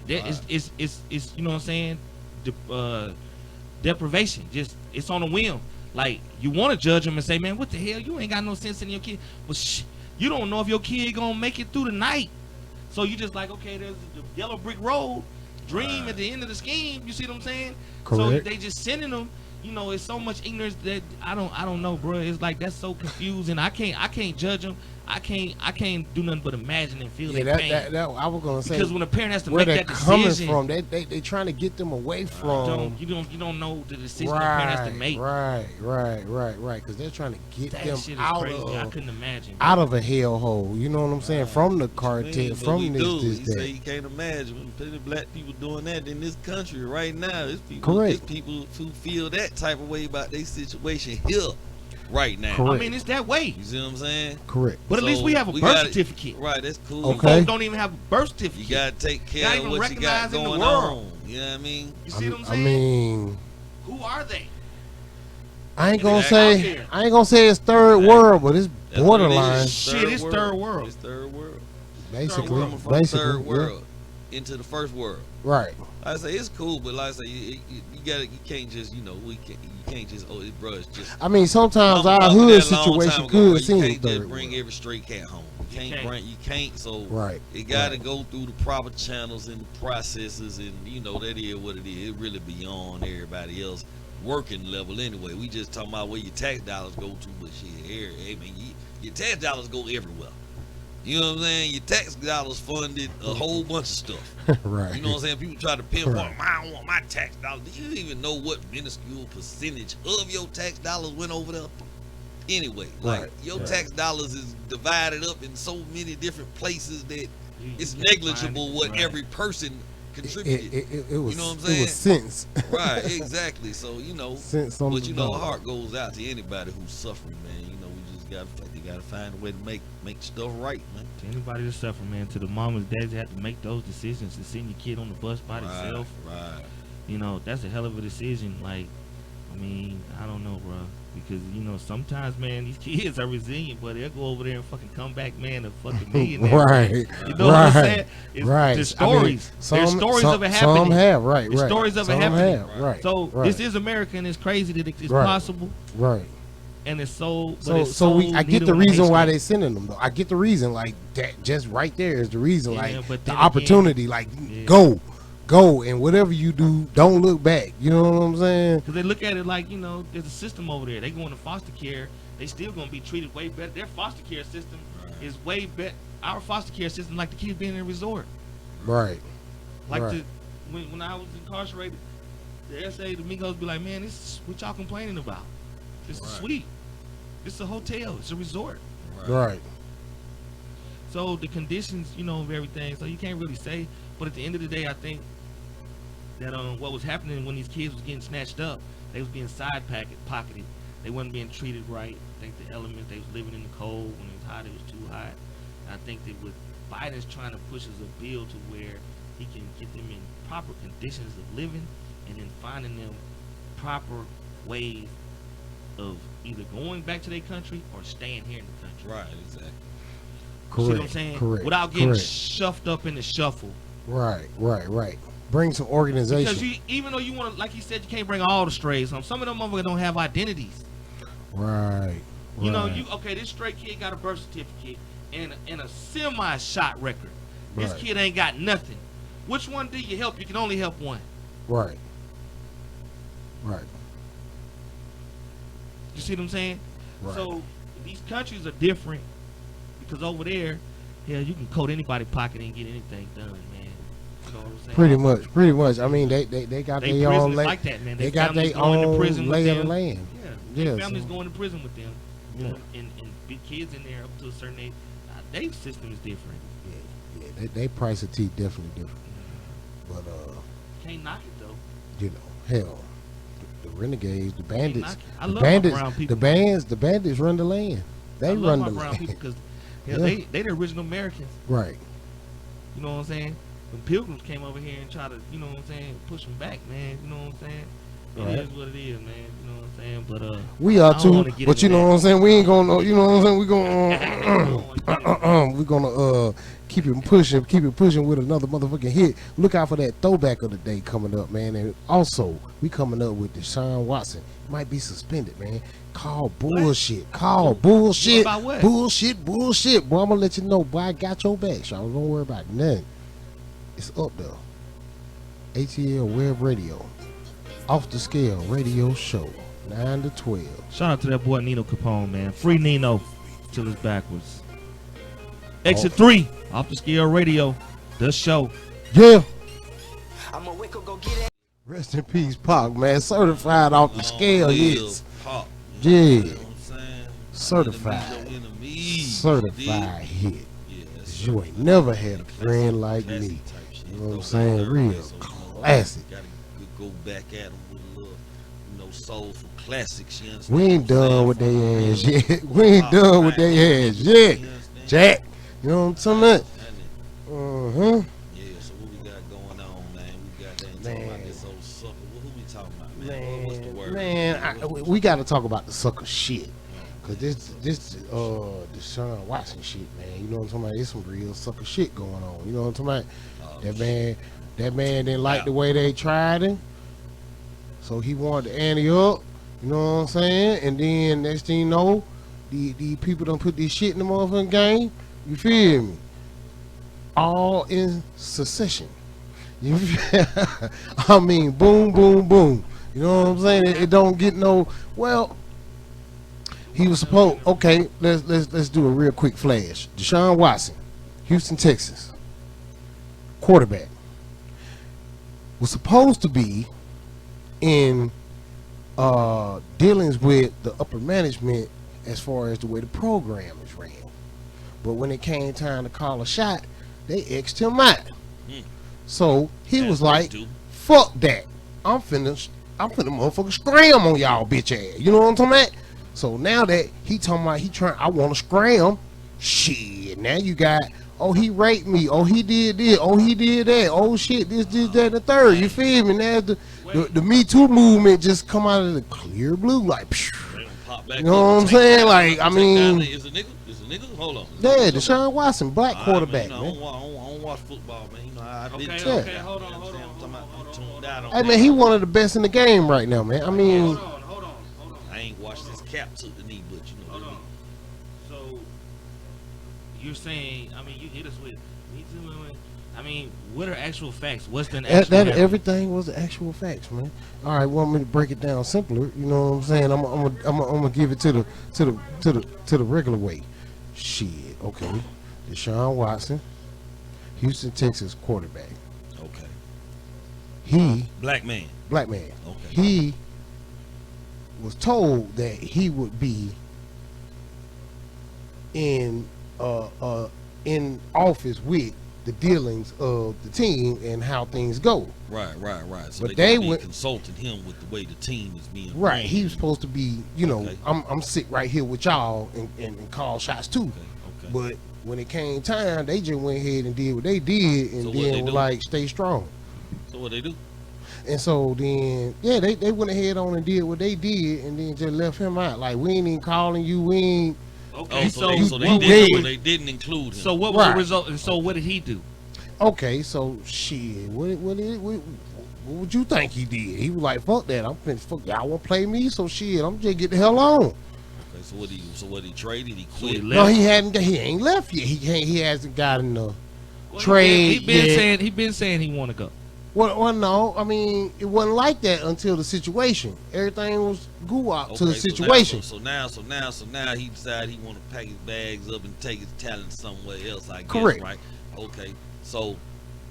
Speaker 2: you know what I'm saying? Deprivation. Just it's on a whim. Like you want to judge them and say, man, what the hell? You ain't got no sense in your kid. But you don't know if your kid gonna make it through the night. So you just like, okay, there's the yellow brick road. Dream at the end of the scheme. You see what I'm saying?
Speaker 1: Correct.
Speaker 2: So they just sending them. You know, it's so much ignorance that I don't know, bro. It's like that's so confusing. I can't judge them. I can't do nothing but imagine and feel their pain.
Speaker 1: That I was gonna say,
Speaker 2: because when a parent has to
Speaker 1: where
Speaker 2: make
Speaker 1: they're
Speaker 2: that
Speaker 1: coming
Speaker 2: decision,
Speaker 1: from, they trying to get them away from.
Speaker 2: you don't know the decision the parent has to make.
Speaker 1: Right. Because they're trying to get
Speaker 2: That
Speaker 1: them
Speaker 2: shit is
Speaker 1: out
Speaker 2: crazy. I
Speaker 1: of
Speaker 2: couldn't imagine.
Speaker 1: out of a hellhole. You know what I'm saying? From the cartel,
Speaker 3: But
Speaker 1: from
Speaker 3: we
Speaker 1: this,
Speaker 3: do.
Speaker 1: this,
Speaker 3: You
Speaker 1: that.
Speaker 3: say you can't imagine when plenty of black people doing that in this country right now. There's people,
Speaker 1: Correct.
Speaker 3: There's people who feel that type of way about their situation here right now.
Speaker 1: Correct.
Speaker 2: I mean, it's that way.
Speaker 3: You see what I'm saying?
Speaker 1: Correct.
Speaker 2: But at least we have a birth
Speaker 3: gotta-
Speaker 2: certificate.
Speaker 3: Right, that's cool.
Speaker 1: Okay.
Speaker 2: Folks don't even have a birth certificate.
Speaker 3: You gotta take care
Speaker 2: Not
Speaker 3: of
Speaker 2: even
Speaker 3: what you got
Speaker 2: recognized in the
Speaker 3: going
Speaker 2: world.
Speaker 3: on. You know what I mean?
Speaker 2: You see what I'm
Speaker 1: I
Speaker 2: saying?
Speaker 1: mean,
Speaker 2: Who are they?
Speaker 1: I ain't gonna
Speaker 3: Exactly.
Speaker 1: say it's third world, but it's
Speaker 3: That's what it
Speaker 1: borderline.
Speaker 3: is.
Speaker 2: Shit, it's third world.
Speaker 3: It's third world.
Speaker 1: Basically,
Speaker 3: Coming from third
Speaker 1: yeah.
Speaker 3: world into the first world.
Speaker 1: Right.
Speaker 3: I say it's cool, but like I say, you can't just, you can't just, oh, bro, it's just.
Speaker 1: I mean, sometimes
Speaker 3: Mama
Speaker 1: our
Speaker 3: taught me
Speaker 1: hood
Speaker 3: that a long time
Speaker 1: situation
Speaker 3: ago,
Speaker 1: could
Speaker 3: bro.
Speaker 1: seem
Speaker 3: You can't
Speaker 1: third
Speaker 3: just bring
Speaker 1: world.
Speaker 3: every stray cat home.
Speaker 2: You can't.
Speaker 3: You can't. So
Speaker 1: Right.
Speaker 3: it got to
Speaker 1: Right.
Speaker 3: go through the proper channels and the processes, and that is what it is. It really beyond everybody else working level anyway. We just talking about where your tax dollars go to, but shit, I mean, your tax dollars go everywhere. You know what I'm saying? Your tax dollars funded a whole bunch of stuff.
Speaker 1: Right.
Speaker 3: You know what I'm saying? People try to pinpoint,
Speaker 1: Right.
Speaker 3: I don't want my tax dollars. Do you even know what minuscule percentage of your tax dollars went over there? Anyway, like
Speaker 1: Right.
Speaker 3: your
Speaker 1: Right.
Speaker 3: tax dollars is divided up in so many different places that
Speaker 2: You
Speaker 3: it's
Speaker 2: can't
Speaker 3: negligible
Speaker 2: find it.
Speaker 3: what
Speaker 2: Right.
Speaker 3: every person contributed.
Speaker 1: It was.
Speaker 3: You know what I'm
Speaker 1: It
Speaker 3: saying?
Speaker 1: was sense.
Speaker 3: Right, exactly. So
Speaker 1: Sense on
Speaker 3: but
Speaker 1: the
Speaker 3: our
Speaker 1: dollar.
Speaker 3: heart goes out to anybody who's suffering, man. We just gotta find a way to make stuff right, man.
Speaker 2: To anybody that's suffering, man, to the mamas, dads that have to make those decisions to send your kid on the bus by themselves.
Speaker 3: Right.
Speaker 2: You know, that's a hell of a decision. Like, I mean, I don't know, bro. Because, sometimes, man, these kids are resilient, but they'll go over there and fucking come back, man, a fucking millionaire.
Speaker 1: Right.
Speaker 2: You know what I'm saying? It's
Speaker 1: Right.
Speaker 2: There's stories. There's stories of it happening.
Speaker 1: Some have, right.
Speaker 2: There's
Speaker 1: Right.
Speaker 2: stories of it
Speaker 1: Some
Speaker 2: happening.
Speaker 1: have, right.
Speaker 2: So
Speaker 1: right.
Speaker 2: this is America, and it's crazy that it's
Speaker 1: Right.
Speaker 2: possible,
Speaker 1: right.
Speaker 2: and it's so.
Speaker 1: I get the reason why they sending them though. I get the reason, like that. Just right there is the reason,
Speaker 2: Yeah,
Speaker 1: like
Speaker 2: but
Speaker 1: the
Speaker 2: then
Speaker 1: opportunity, like
Speaker 2: Yeah.
Speaker 1: go, go, and whatever you do, don't look back. You know what I'm saying?
Speaker 2: Because they look at it like, there's a system over there. They go into foster care. They still going to be treated way better. Their foster care system is way better. Our foster care system, like the kids being in a resort.
Speaker 1: Right.
Speaker 2: Like
Speaker 1: right.
Speaker 2: When I was incarcerated, the SA, the Migos be like, man, this is what y'all complaining about. This is sweet. This is a hotel. It's a resort.
Speaker 1: Right.
Speaker 2: So the conditions, of everything. So you can't really say. But at the end of the day, I think that what was happening when these kids was getting snatched up, they was being pocketed. They wasn't being treated right. I think the element, they was living in the cold. When it was hot, it was too hot. I think that with Biden's trying to push us a bill to where he can get them in proper conditions of living, and then finding them proper ways of either going back to their country or staying here in the country.
Speaker 3: Right, exactly.
Speaker 1: Correct.
Speaker 2: See what I'm saying?
Speaker 1: Correct.
Speaker 2: Without getting
Speaker 1: correct.
Speaker 2: shuffled up in the shuffle.
Speaker 1: Right. Bring some organization.
Speaker 2: Because even though you want to, like you said, you can't bring all the strays home. Some of them motherfuckers don't have identities.
Speaker 1: Right.
Speaker 2: This stray kid got a birth certificate and a semi-shot record. This kid ain't got nothing. Which one do you help? You can only help one.
Speaker 1: Right.
Speaker 2: You see what I'm saying?
Speaker 1: Right.
Speaker 2: So these countries are different because over there, you can coat anybody's pocket and get anything done, man. You know what I'm saying?
Speaker 1: Pretty much. I mean, they got their own
Speaker 2: like that, man.
Speaker 1: They got their own lay of the land.
Speaker 2: Yeah. Families going to prison with them. Yeah. And big kids in there up to a certain age. Their system is different.
Speaker 1: Yeah. They price of tea definitely different. But
Speaker 2: can't knock it though.
Speaker 1: Hell, the renegades, the bandits,
Speaker 2: I love my brown people.
Speaker 1: the bandits run the land. They run the
Speaker 2: brown
Speaker 1: land.
Speaker 2: people because they the original Americans.
Speaker 1: Right.
Speaker 2: You know what I'm saying? When pilgrims came over here and tried to, push them back, man. You know what I'm saying? It is what it is, man. You know what I'm saying? But
Speaker 1: we are too. But you know what I'm saying? We ain't gonna. You know what I'm saying? We gonna keep it pushing with another motherfucking hit. Look out for that throwback of the day coming up, man. And also, we coming up with Deshaun Watson. Might be suspended, man. Call bullshit. Bullshit.
Speaker 2: About what?
Speaker 1: Bullshit. Boy, I'm gonna let you know, boy. I got your back, y'all. Don't worry about nothing. It's up though. ATL Web Radio. Off the Scale Radio Show. 9 to 12.
Speaker 2: Shout out to that boy Nino Capone, man. Free Nino till it's backwards. Exit 3. Off the Scale Radio. The show.
Speaker 1: Yeah. Rest in peace, Pac, man. Certified off the scale hits.
Speaker 3: Pop.
Speaker 1: Yeah.
Speaker 3: You know what I'm saying?
Speaker 1: Certified.
Speaker 3: Enemies,
Speaker 1: Certified hit.
Speaker 3: Yeah,
Speaker 1: You ain't never had a friend like me. You know what I'm saying? Real classic.
Speaker 3: Gotta go back at them with a little, soulful classics. You understand?
Speaker 1: We ain't done with their ass yet. We ain't done with their ass yet. Jack. You know what I'm talking about?
Speaker 3: Yeah, so what we got going on, man? We got that talking about this old sucker. Who we talking about, man? What's the word?
Speaker 1: Man, we got to talk about the sucker shit. Cause this Deshaun Watson shit, man. You know what I'm talking about? There's some real sucker shit going on. You know what I'm talking about? That man didn't like the way they tried him, so he wanted to ante up. You know what I'm saying? And then next thing you know, the people done put this shit in the motherfucking game. You feel me? All in succession. You feel? I mean, boom, boom, boom. You know what I'm saying? It don't get no. Well, he was supposed. Okay, let's do a real quick flash. Deshaun Watson, Houston, Texas, quarterback, was supposed to be in dealings with the upper management as far as the way the program is ran. But when it came time to call a shot, they X'd him out. So he was like, fuck that. I'm finna motherfucker scram on y'all bitch ass. You know what I'm talking about? So now that he talking about I want to scram. Shit, now you got, oh, he raped me. Oh, he did this. Oh, he did that. Oh, shit, this, that, and the third. You feel me? Now the Me Too movement just come out of the clear blue like, you know what I'm saying? Like, I mean,
Speaker 3: is a nigga? Hold on.
Speaker 1: Yeah, Deshaun Watson, black quarterback,
Speaker 3: man. I don't watch football, man. I didn't tell
Speaker 2: Okay, hold on.
Speaker 1: Hey, man, he one of the best in the game right now, man. I mean,
Speaker 2: hold on.
Speaker 3: I ain't watched this cap took the knee, but you know.
Speaker 2: Hold on. So you're saying, I mean, you hit us with Me Too. I mean, what are actual facts? What's the
Speaker 1: That,
Speaker 2: actual
Speaker 1: that
Speaker 2: happening?
Speaker 1: everything was the actual facts, man. All right, want me to break it down simpler? You know what I'm saying? I'm gonna give it to the regular way. Shit, okay. Deshaun Watson, Houston Texas quarterback.
Speaker 3: Okay.
Speaker 1: He
Speaker 3: Black man.
Speaker 1: black man.
Speaker 3: Okay.
Speaker 1: He was told that he would be in office with the dealings of the team and how things go.
Speaker 3: Right. So
Speaker 1: But
Speaker 3: they
Speaker 1: they
Speaker 3: went
Speaker 1: went-
Speaker 3: consulting him with the way the team is being
Speaker 1: Right.
Speaker 3: run.
Speaker 1: He was supposed to be,
Speaker 3: Okay.
Speaker 1: I'm sit right here with y'all and call shots too.
Speaker 3: Okay.
Speaker 1: But when it came time, they just went ahead and did what they did and
Speaker 3: So what they
Speaker 1: then were
Speaker 3: do?
Speaker 1: like, stay strong.
Speaker 3: So what they do?
Speaker 1: And so then, yeah, they went ahead on and did what they did and then just left him out. Like, we ain't even calling you, we ain't.
Speaker 2: Okay,
Speaker 3: Oh, so they
Speaker 2: what
Speaker 1: did-
Speaker 2: was-
Speaker 3: they didn't include him.
Speaker 2: so what was
Speaker 1: Right.
Speaker 2: the result? And so what did he do?
Speaker 1: Okay, so shit, what would you think he did? He was like, fuck that, I'm finna, fuck, y'all won't play me, so shit, I'm just get the hell on.
Speaker 3: Okay, so what he traded? He
Speaker 2: So he
Speaker 3: quit.
Speaker 2: left?
Speaker 1: No, he ain't left yet. He hasn't gotten the
Speaker 2: Well,
Speaker 1: trade
Speaker 2: He been
Speaker 1: yet.
Speaker 2: saying he been saying he want to go.
Speaker 1: Well, no, I mean, it wasn't like that until the situation. Everything was goo-up to the
Speaker 3: Okay,
Speaker 1: situation.
Speaker 3: So now he decided he want to pack his bags up and take his talent somewhere else. I guess.
Speaker 1: Correct.
Speaker 3: Right. Okay. So.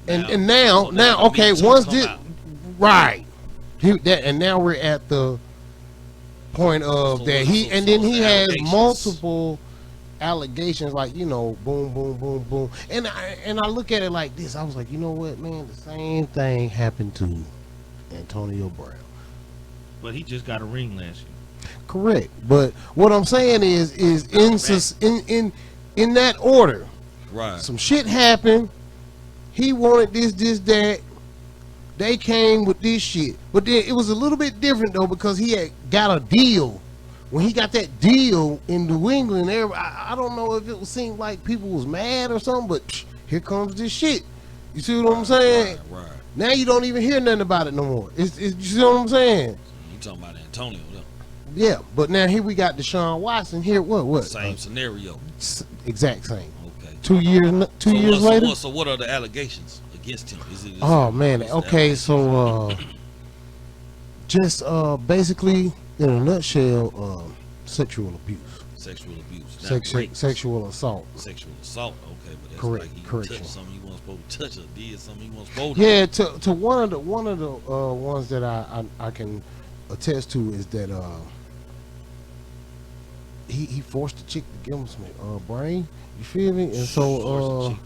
Speaker 1: And now, okay,
Speaker 3: the
Speaker 1: once
Speaker 3: meat
Speaker 1: this,
Speaker 3: come out.
Speaker 1: right, and now we're at the point of
Speaker 3: So
Speaker 1: that
Speaker 3: what-
Speaker 1: he,
Speaker 3: so-
Speaker 1: and
Speaker 3: so
Speaker 1: then
Speaker 3: it's
Speaker 1: he has
Speaker 3: allegations.
Speaker 1: multiple allegations, like, boom, boom, boom, boom, and I look at it like this. I was like, you know what, man, the same thing happened to Antonio Brown.
Speaker 2: But he just got a ring last year.
Speaker 1: Correct, but what I'm saying is in that order,
Speaker 3: Right.
Speaker 1: some shit happened. He wanted this, that. They came with this shit. But then it was a little bit different, though, because he had got a deal. When he got that deal in New England, I don't know if it seemed like people was mad or something, but here comes this shit. You see what I'm saying?
Speaker 3: Right.
Speaker 1: Now you don't even hear nothing about it no more. You see what I'm saying?
Speaker 3: You talking about Antonio? Though.
Speaker 1: Yeah, but now here we got Deshaun Watson. Here, what?
Speaker 3: Same scenario.
Speaker 1: exact same.
Speaker 3: Okay.
Speaker 1: 2 years, two years later.
Speaker 3: So what are the allegations against him?
Speaker 1: Oh man,
Speaker 3: what's the
Speaker 1: okay,
Speaker 3: allegation?
Speaker 1: so just basically in a nutshell, sexual abuse,
Speaker 3: Sexual abuse, not rape.
Speaker 1: sexual assault.
Speaker 3: Sexual assault. Okay, but that's
Speaker 1: Correct,
Speaker 3: like he
Speaker 1: correction.
Speaker 3: touched something he wasn't supposed to touch, or did something he wasn't supposed to.
Speaker 1: Yeah, to one of the ones that I can attest to is that he forced the chick to give him some brain. You feel me? And so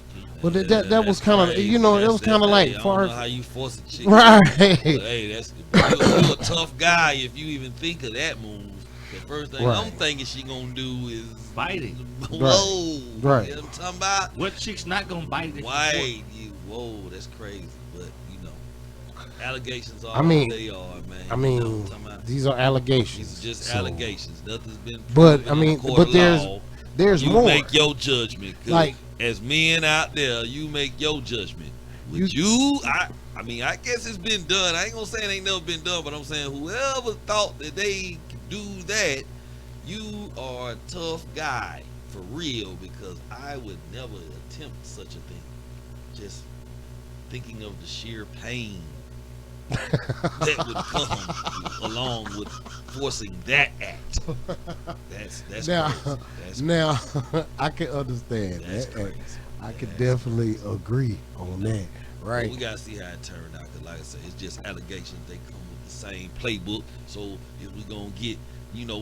Speaker 1: but that was kind of, it was kind of like
Speaker 3: I don't
Speaker 1: far,
Speaker 3: know how you force a chick.
Speaker 1: right?
Speaker 3: But, hey, you're a tough guy if you even think of that move. The first thing
Speaker 1: Right.
Speaker 3: I'm thinking she gonna do is
Speaker 2: Bite it.
Speaker 3: Whoa,
Speaker 1: Right.
Speaker 3: You know what I'm talking about?
Speaker 2: What chick's not gonna bite it?
Speaker 3: Why? Whoa, that's crazy. But allegations are
Speaker 1: I mean-
Speaker 3: what they are, man.
Speaker 1: I
Speaker 3: You know
Speaker 1: mean,
Speaker 3: what I'm talking about?
Speaker 1: these are allegations.
Speaker 3: These are just
Speaker 1: so
Speaker 3: allegations. Nothing's been
Speaker 1: But,
Speaker 3: proven
Speaker 1: I mean,
Speaker 3: in a court
Speaker 1: but
Speaker 3: of
Speaker 1: there's-
Speaker 3: law.
Speaker 1: There's
Speaker 3: You
Speaker 1: more.
Speaker 3: make your judgment. 'Cause
Speaker 1: Like-
Speaker 3: as men out there, you make your judgment. With I mean, I guess it's been done. I ain't gonna say it ain't never been done, but I'm saying whoever thought that they could do that, you are a tough guy for real, because I would never attempt such a thing. Just thinking of the sheer pain that would come along with forcing that act. That's
Speaker 1: Now,
Speaker 3: crazy. That's
Speaker 1: now I can understand
Speaker 3: That's
Speaker 1: that.
Speaker 3: crazy.
Speaker 1: I could
Speaker 3: That's
Speaker 1: definitely agree on that.
Speaker 3: But
Speaker 1: Right.
Speaker 3: we gotta see how it turned out. Cause like I said, it's just allegations. They come with the same playbook. So if we gonna get,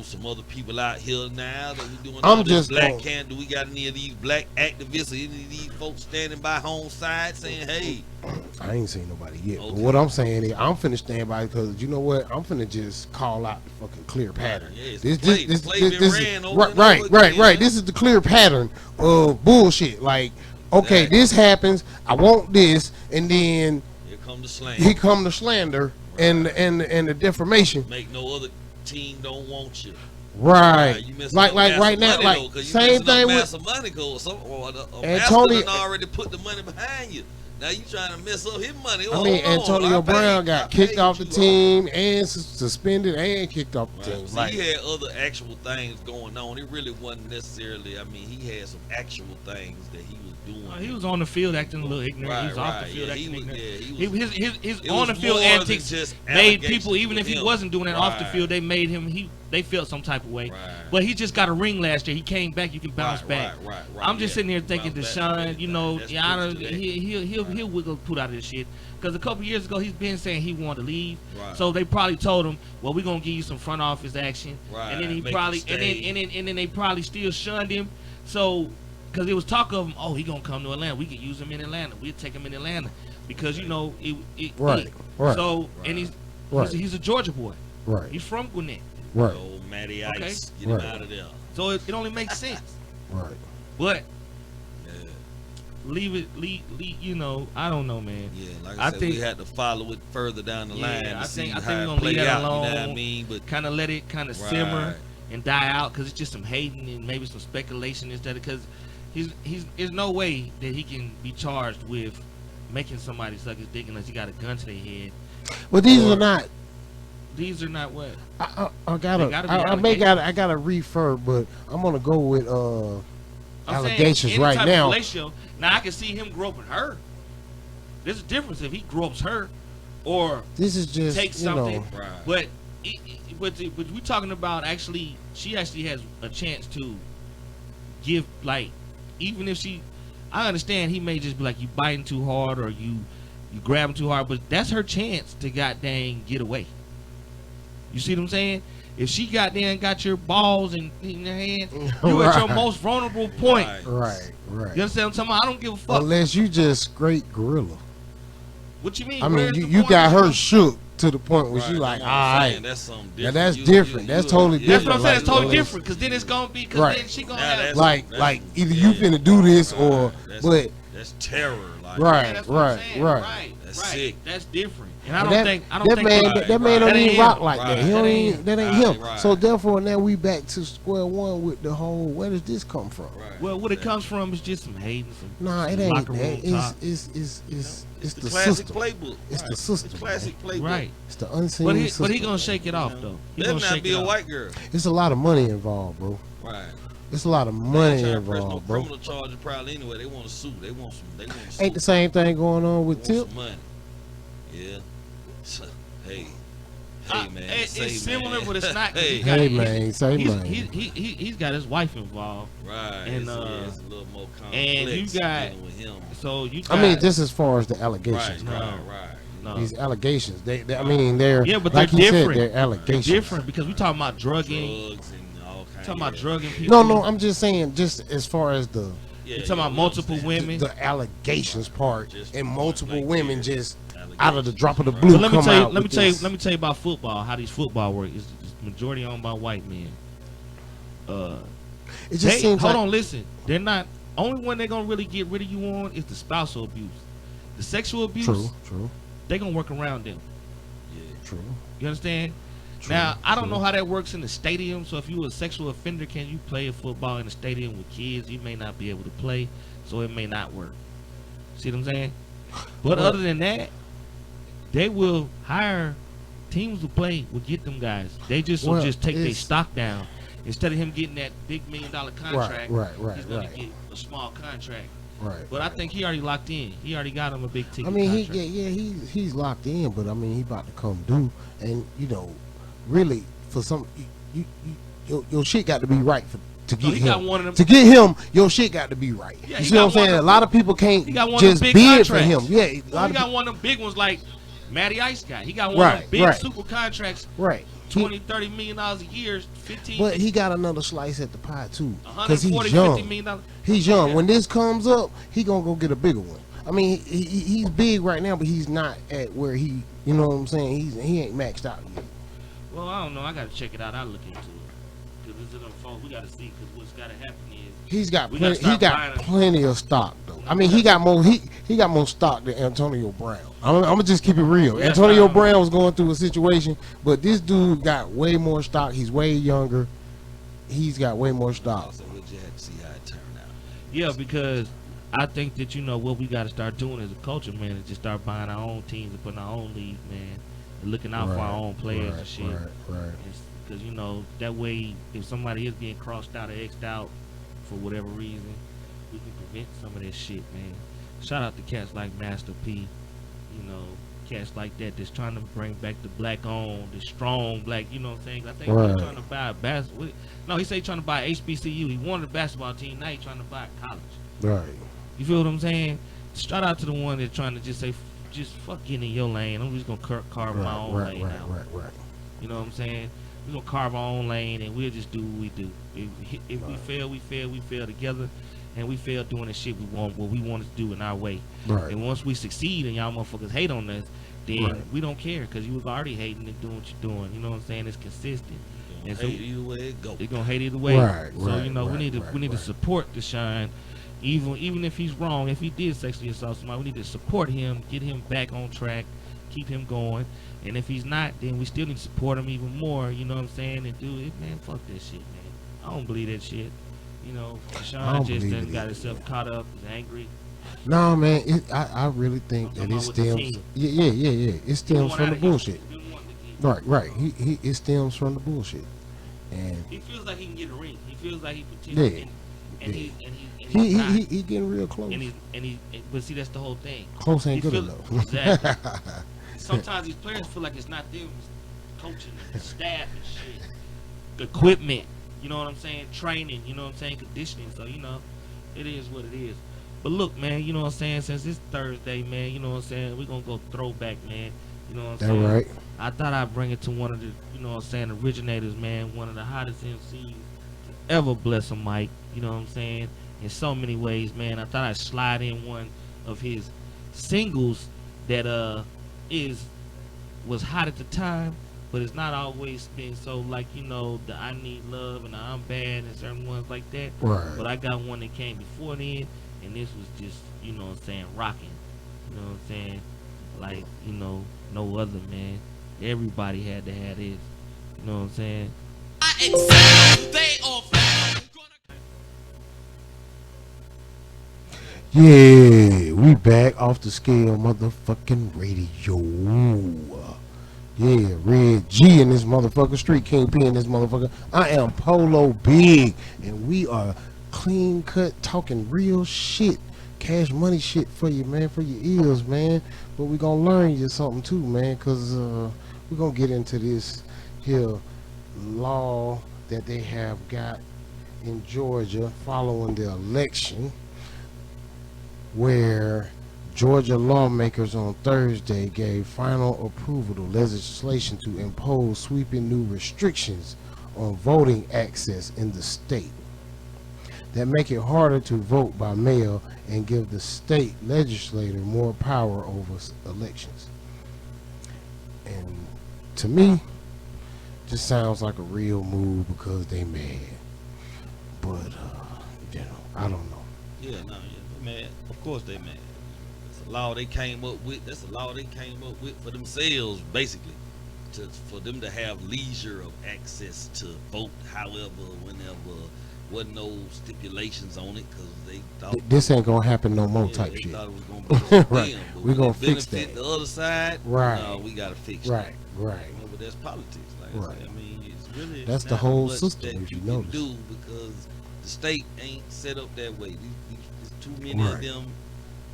Speaker 3: some other people out here now that we doing
Speaker 1: I'm
Speaker 3: all this
Speaker 1: just
Speaker 3: black
Speaker 1: gonna-
Speaker 3: can. Do we got any of these black activists or any of these folks standing by home side saying, "Hey,
Speaker 1: I ain't seen nobody yet. But
Speaker 3: Okay.
Speaker 1: what I'm saying is, I'm finna stand by, because you know what? I'm finna just call out the fucking clear pattern.
Speaker 3: Yeah, it's the play been
Speaker 1: is-
Speaker 3: ran over and
Speaker 1: right,
Speaker 3: over
Speaker 1: right,
Speaker 3: again,
Speaker 1: right.
Speaker 3: huh?
Speaker 1: This is the clear pattern of bullshit. Like, okay,
Speaker 3: Exactly.
Speaker 1: this happens. I want this, and then
Speaker 3: here come the slang.
Speaker 1: he come to slander and the defamation.
Speaker 3: Make no other team don't want you."
Speaker 1: Right.
Speaker 3: You missing
Speaker 1: Like
Speaker 3: up
Speaker 1: right
Speaker 3: massive
Speaker 1: now,
Speaker 3: money,
Speaker 1: like
Speaker 3: though, 'cause you
Speaker 1: same
Speaker 3: missing up
Speaker 1: thing with
Speaker 3: massive money, or
Speaker 1: And
Speaker 3: master
Speaker 1: Tony-
Speaker 3: done already put the money behind you. Now you trying to mess up his money.
Speaker 1: I mean, Antonio Brown got kicked off the team and suspended and kicked off the team.
Speaker 3: See, he had other actual things going on. It really wasn't necessarily. I mean, he had some actual things that he was doing.
Speaker 2: He was on the field acting a little ignorant. He was off the field acting ignorant. His
Speaker 3: it
Speaker 2: on the
Speaker 3: was
Speaker 2: field
Speaker 3: more than
Speaker 2: antics
Speaker 3: just
Speaker 2: made
Speaker 3: allegations
Speaker 2: people, even
Speaker 3: with
Speaker 2: if he
Speaker 3: him.
Speaker 2: wasn't doing that off the
Speaker 3: Right.
Speaker 2: field, they made him. They felt some type of way.
Speaker 3: Right.
Speaker 2: But he just got a ring last year. He came back. You can bounce back.
Speaker 3: Right.
Speaker 2: I'm just sitting here thinking,
Speaker 3: Bounce back.
Speaker 2: Deshaun, you know,
Speaker 3: That's
Speaker 2: yeah,
Speaker 3: proof to that.
Speaker 2: he'll wiggle put out of this shit. Because a couple years ago, he's been saying he wanted to leave.
Speaker 3: Right.
Speaker 2: So they probably told him, well, we're gonna give you some front office action.
Speaker 3: Right.
Speaker 2: And then he
Speaker 3: Make
Speaker 2: probably,
Speaker 3: him stay.
Speaker 2: and then they probably still shunned him. So, because there was talk of him, oh, he gonna come to Atlanta. We could use him in Atlanta. We'll take him in Atlanta because you know
Speaker 1: Right.
Speaker 2: So and he's a Georgia boy.
Speaker 1: Right.
Speaker 2: He's from Gwinnett.
Speaker 1: Right.
Speaker 3: Old Matty
Speaker 2: Okay.
Speaker 3: Ice, get
Speaker 1: Right.
Speaker 3: him out of there.
Speaker 2: So it only makes sense.
Speaker 1: Right.
Speaker 2: But
Speaker 3: Yeah.
Speaker 2: leave. You know, I don't know, man.
Speaker 3: Yeah, like
Speaker 2: I
Speaker 3: I said,
Speaker 2: think-
Speaker 3: we had to follow it further down the line.
Speaker 2: Yeah,
Speaker 3: To
Speaker 2: I
Speaker 3: see
Speaker 2: think
Speaker 3: how
Speaker 2: we're
Speaker 3: it
Speaker 2: gonna
Speaker 3: play
Speaker 2: leave that
Speaker 3: out, you know what I
Speaker 2: alone.
Speaker 3: mean? But
Speaker 2: Kind of let it
Speaker 3: Right.
Speaker 2: simmer and die out because it's just some hating and maybe some speculation instead. Because there's no way that he can be charged with making somebody suck his dick unless he got a gun to their head.
Speaker 1: But these
Speaker 2: Or-
Speaker 1: are not.
Speaker 2: These are not what.
Speaker 1: I
Speaker 2: They gotta be
Speaker 1: I gotta refer, but I'm gonna go with
Speaker 2: I'm
Speaker 1: allegations
Speaker 2: saying, any
Speaker 1: right
Speaker 2: type
Speaker 1: now.
Speaker 2: Of relationship, now I can see him groping her. There's a difference if he gropes her or
Speaker 1: This is just
Speaker 2: takes
Speaker 1: you
Speaker 2: something.
Speaker 1: know.
Speaker 3: right.
Speaker 2: But we're talking about she actually has a chance to give, like, even if I understand he may just be like, you biting too hard or you grabbing too hard, but that's her chance to goddamn get away. You see what I'm saying? If she goddamn got your balls in your hand, you at your
Speaker 1: Right.
Speaker 2: most vulnerable point.
Speaker 3: Right.
Speaker 1: Right.
Speaker 2: You understand what I'm talking about? I don't give a fuck.
Speaker 1: Unless you just great gorilla.
Speaker 2: What you mean?
Speaker 1: I mean,
Speaker 2: Where's the
Speaker 1: you
Speaker 2: point
Speaker 1: got
Speaker 2: of-
Speaker 1: her shook to the point where she
Speaker 3: Right,
Speaker 1: like,
Speaker 3: that's
Speaker 1: all
Speaker 3: what I'm saying.
Speaker 1: right.
Speaker 3: That's something
Speaker 1: Now
Speaker 3: different.
Speaker 1: that's different. That's totally
Speaker 2: That's what I'm
Speaker 1: different.
Speaker 2: saying. It's totally
Speaker 1: Like,
Speaker 2: different because then it's gonna be because
Speaker 1: Right.
Speaker 2: then she gonna
Speaker 3: Now
Speaker 2: have.
Speaker 3: that's-
Speaker 1: like either you finna do this or, but
Speaker 3: that's terror. Like,
Speaker 1: Right.
Speaker 2: Yeah, that's what I'm saying. Right.
Speaker 3: That's
Speaker 2: right.
Speaker 3: sick.
Speaker 2: That's different. And I don't
Speaker 1: that,
Speaker 2: think. I don't
Speaker 1: that
Speaker 2: think.
Speaker 1: man,
Speaker 3: Right,
Speaker 1: that man
Speaker 3: right.
Speaker 1: don't
Speaker 2: That
Speaker 1: even
Speaker 2: ain't
Speaker 1: rock
Speaker 2: him.
Speaker 1: like
Speaker 3: Right.
Speaker 1: that. He don't
Speaker 2: That
Speaker 1: even,
Speaker 2: ain't-
Speaker 1: that ain't
Speaker 3: right,
Speaker 1: him.
Speaker 3: right.
Speaker 1: So therefore, now we back to square one with the whole. Where does this come from?
Speaker 3: Right.
Speaker 2: Well, what it comes from is just some hating.
Speaker 1: Nah, it
Speaker 2: some
Speaker 1: ain't
Speaker 2: locker room
Speaker 1: that.
Speaker 2: talk.
Speaker 1: It's
Speaker 3: the
Speaker 1: the
Speaker 3: classic
Speaker 1: system.
Speaker 3: playbook.
Speaker 1: It's the
Speaker 3: Right.
Speaker 1: system,
Speaker 3: It's classic playbook.
Speaker 2: Right.
Speaker 1: It's the unseen
Speaker 2: But
Speaker 1: system.
Speaker 2: he gonna shake it off though. He
Speaker 3: Better
Speaker 2: gonna
Speaker 3: not
Speaker 2: shake
Speaker 3: be
Speaker 2: it
Speaker 3: a
Speaker 2: off.
Speaker 3: white girl.
Speaker 1: It's a lot of money involved, bro.
Speaker 3: Right.
Speaker 1: It's a lot of money
Speaker 3: They ain't trying to press no
Speaker 1: involved, bro.
Speaker 3: criminal charges probably anyway. They want to sue. They want some.
Speaker 1: Ain't the same thing going on with
Speaker 3: They want
Speaker 1: Tip?
Speaker 3: some money. Yeah. So, hey.
Speaker 2: Uh,
Speaker 3: Hey man.
Speaker 2: it's
Speaker 3: say,
Speaker 2: similar,
Speaker 3: man.
Speaker 2: but it's not. 'cause
Speaker 3: Hey.
Speaker 2: he got-
Speaker 1: Hey
Speaker 2: he-
Speaker 1: man, say
Speaker 2: he's,
Speaker 1: man.
Speaker 2: he's got his wife involved.
Speaker 3: Right.
Speaker 2: And,
Speaker 3: it's, it's a little more complex
Speaker 2: and you got-
Speaker 3: dealing with him.
Speaker 2: So you.
Speaker 1: I mean,
Speaker 2: got-
Speaker 1: just as far as the allegations.
Speaker 3: Right.
Speaker 2: No.
Speaker 3: Right.
Speaker 2: no.
Speaker 1: These allegations, I mean, they're
Speaker 2: Yeah, but
Speaker 1: like
Speaker 2: they're
Speaker 1: you
Speaker 2: different.
Speaker 1: said, they're allegations.
Speaker 2: different because we talking about drugging.
Speaker 3: Drugs and all kinds.
Speaker 2: Talking about drugging people.
Speaker 1: No, I'm just saying, just as far as the
Speaker 3: Yeah,
Speaker 2: You talking about
Speaker 3: we
Speaker 2: multiple
Speaker 3: understand.
Speaker 2: women.
Speaker 1: the allegations part,
Speaker 3: Just
Speaker 1: and
Speaker 3: like
Speaker 1: multiple
Speaker 3: that.
Speaker 1: women just
Speaker 3: Allegations.
Speaker 1: out of the drop of the
Speaker 3: Right.
Speaker 1: blue
Speaker 2: So let me
Speaker 1: come
Speaker 2: tell you.
Speaker 1: out.
Speaker 2: Let me
Speaker 1: with
Speaker 2: tell you.
Speaker 1: this.
Speaker 2: Let me tell you about football. How these football work is majority owned by white men.
Speaker 1: It just seems
Speaker 2: hold
Speaker 1: like
Speaker 2: on. Listen, they're not. Only one they're gonna really get rid of you on is the spousal abuse. The sexual abuse,
Speaker 1: true,
Speaker 2: they gonna work around them.
Speaker 1: true.
Speaker 2: You understand? Now, I don't know how that works in the stadium. So if you a sexual offender, can you play football in the stadium with kids? You may not be able to play, so it may not work. See what I'm saying? But
Speaker 1: Well-
Speaker 2: other than that, they will hire teams to play. Will get them guys. They just will
Speaker 1: Well,
Speaker 2: just take their
Speaker 1: it's-
Speaker 2: stock down. Instead of him getting that big $1 million contract,
Speaker 1: right,
Speaker 2: he's gonna
Speaker 1: right.
Speaker 2: get a small contract.
Speaker 1: Right.
Speaker 2: But I think he already locked in. He already got him a big ticket
Speaker 1: I mean,
Speaker 2: contract.
Speaker 1: he's locked in, but I mean, he about to come due, and really for some, your shit got to be right to
Speaker 2: No,
Speaker 1: get
Speaker 2: he
Speaker 1: him.
Speaker 2: got one of them.
Speaker 1: To get him, your shit got to be right.
Speaker 2: Yeah,
Speaker 1: you
Speaker 2: he
Speaker 1: see what I'm
Speaker 2: got one
Speaker 1: saying?
Speaker 2: of
Speaker 1: A lot of people can't
Speaker 2: he got one of
Speaker 1: just
Speaker 2: them big
Speaker 1: bid for him.
Speaker 2: contracts.
Speaker 1: Yeah, a
Speaker 2: Well,
Speaker 1: lot
Speaker 2: he
Speaker 1: of
Speaker 2: got one of them big ones like Matty Ice got. He got one
Speaker 1: Right,
Speaker 2: of them big
Speaker 1: right.
Speaker 2: super contracts,
Speaker 1: right.
Speaker 2: 20, $30 million a year, 15,
Speaker 1: But he got another slice at the pie too, because
Speaker 2: 140,
Speaker 1: he's young.
Speaker 2: $50 million.
Speaker 1: He's young.
Speaker 2: Yeah.
Speaker 1: When this comes up, he gonna go get a bigger one. I mean, he's big right now, but he's not at where he. You know what I'm saying? He ain't maxed out yet.
Speaker 2: Well, I don't know. I got to check it out. I'll look into it. Because it's in them phones. We got to see. Because what's got to happen is
Speaker 1: He's got
Speaker 2: We gotta
Speaker 1: plenty. He
Speaker 2: start
Speaker 1: got
Speaker 2: buying him.
Speaker 1: plenty of stock though. I mean, he got more. He got more stock than Antonio Brown. I'm gonna just keep it real.
Speaker 2: Yeah,
Speaker 1: Antonio
Speaker 2: fine.
Speaker 1: Brown was going through a situation, but this dude got way more stock. He's way younger. He's got way more stock.
Speaker 3: Also, we'll just have to see how it turned out.
Speaker 2: yeah, because I think that what we got to start doing as a culture, man, is just start buying our own teams and putting our own leagues, man, and looking out for our own players and shit.
Speaker 1: Right.
Speaker 2: Because that way, if somebody is being crossed out or x'd out for whatever reason, we can prevent some of that shit, man. Shout out to cats like Master P, cats like that that's trying to bring back the black owned, the strong black, you know what I'm saying? I think he's trying to buy a basketball. No, he said he's trying to buy HBCU. He wanted a basketball team. Now he's trying to buy a college.
Speaker 1: Right.
Speaker 2: You feel what I'm saying? Shout out to the one that's trying to just say, just fuck getting in your lane. I'm just gonna carve my own lane out.
Speaker 1: Right.
Speaker 2: You know what I'm saying? We're gonna carve our own lane and we'll just do what we do. If we fail, we fail together, and we fail doing the shit we want, what we want to do in our way.
Speaker 1: Right.
Speaker 2: And once we succeed and y'all motherfuckers hate on us, then we don't care because you was already hating and doing what you're doing. You know what I'm saying? It's consistent. And so
Speaker 3: hate either way it go.
Speaker 2: They're gonna hate either way.
Speaker 1: Right.
Speaker 2: So we need to support the Shine. Even if he's wrong, if he did sexually assault somebody, we need to support him, get him back on track, keep him going. And if he's not, then we still need to support him even more, you know what I'm saying? And do it, man, fuck that shit, man. I don't believe that shit. Sean just done got himself caught up, he's angry.
Speaker 1: No, man, I really think that it stems. Yeah. It stems from the bullshit. Right. It stems from the bullshit. And
Speaker 2: he feels like he can get a ring. He feels like he potentially
Speaker 1: he getting real close.
Speaker 2: But see, that's the whole thing.
Speaker 1: Close ain't good enough.
Speaker 2: Exactly. Sometimes these players feel like it's not them, it's coaching and staff and shit, equipment. You know what I'm saying? Training. You know what I'm saying? Conditioning. So it is what it is. But look, man, you know what I'm saying? Since it's Thursday, man, you know what I'm saying? We're gonna go throwback, man. You know what I'm saying?
Speaker 1: Right.
Speaker 2: I thought I'd bring it to one of the, you know what I'm saying, originators, man, one of the hottest MCs to ever bless a mic, you know what I'm saying? In so many ways, man. I thought I'd slide in one of his singles that was hot at the time, but it's not always been so like, the I Need Love and the I'm Bad and certain ones like that.
Speaker 1: Right.
Speaker 2: But I got one that came before then, and this was just, you know what I'm saying, rocking. You know what I'm saying? Like, no other, man. Everybody had to have this. You know what I'm saying? I excel, they all fail.
Speaker 1: Yeah, we back off the scale motherfucking radio. Yeah, Red G in this motherfucker, Street Kingpin in this motherfucker. I am Polo Big, and we are clean cut talking real shit. Cash money shit for you, man, for your ears, man. But we gonna learn you something too, man, because we're gonna get into this here law that they have got in Georgia following the election, where Georgia lawmakers on Thursday gave final approval to legislation to impose sweeping new restrictions on voting access in the state that make it harder to vote by mail and give the state legislator more power over elections. And to me, just sounds like a real move because they mad. But I don't know.
Speaker 3: Yeah, man. Of course they mad. That's a law they came up with. That's a law they came up with for themselves, basically, for them to have leisure of access to vote, however, whenever. Wasn't no stipulations on it because they thought
Speaker 1: this ain't gonna happen no more type
Speaker 3: they
Speaker 1: shit.
Speaker 3: thought it was gonna be
Speaker 1: right.
Speaker 3: But
Speaker 1: We're gonna fix
Speaker 3: benefit
Speaker 1: that.
Speaker 3: the other side,
Speaker 1: right?
Speaker 3: No, we gotta fix
Speaker 1: right.
Speaker 3: that.
Speaker 1: Right.
Speaker 3: But that's politics. Like
Speaker 1: right.
Speaker 3: I said, I mean, it's really
Speaker 1: that's
Speaker 3: not
Speaker 1: the whole
Speaker 3: much
Speaker 1: system.
Speaker 3: that
Speaker 1: If
Speaker 3: you
Speaker 1: you
Speaker 3: can
Speaker 1: notice,
Speaker 3: do because the state ain't set up that way. There's too many of them.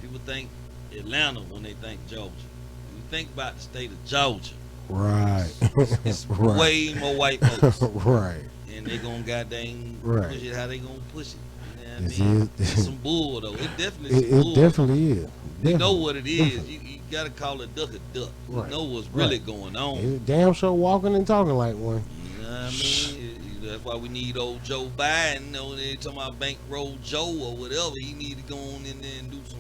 Speaker 3: People think Atlanta when they think Georgia. When you think about the state of Georgia,
Speaker 1: right?
Speaker 3: It's way more white folks,
Speaker 1: right?
Speaker 3: and they gonna goddamn push it how they gonna push it. You know what I mean? It's some bull though. It definitely is.
Speaker 1: It definitely is.
Speaker 3: You know what it is. You gotta call a duck a duck.
Speaker 1: Right.
Speaker 3: You know what's really going on.
Speaker 1: It's damn sure walking and talking like one.
Speaker 3: You know what I mean? That's why we need old Joe Biden. They talking about bankroll Joe or whatever. He need to go on in there and do some,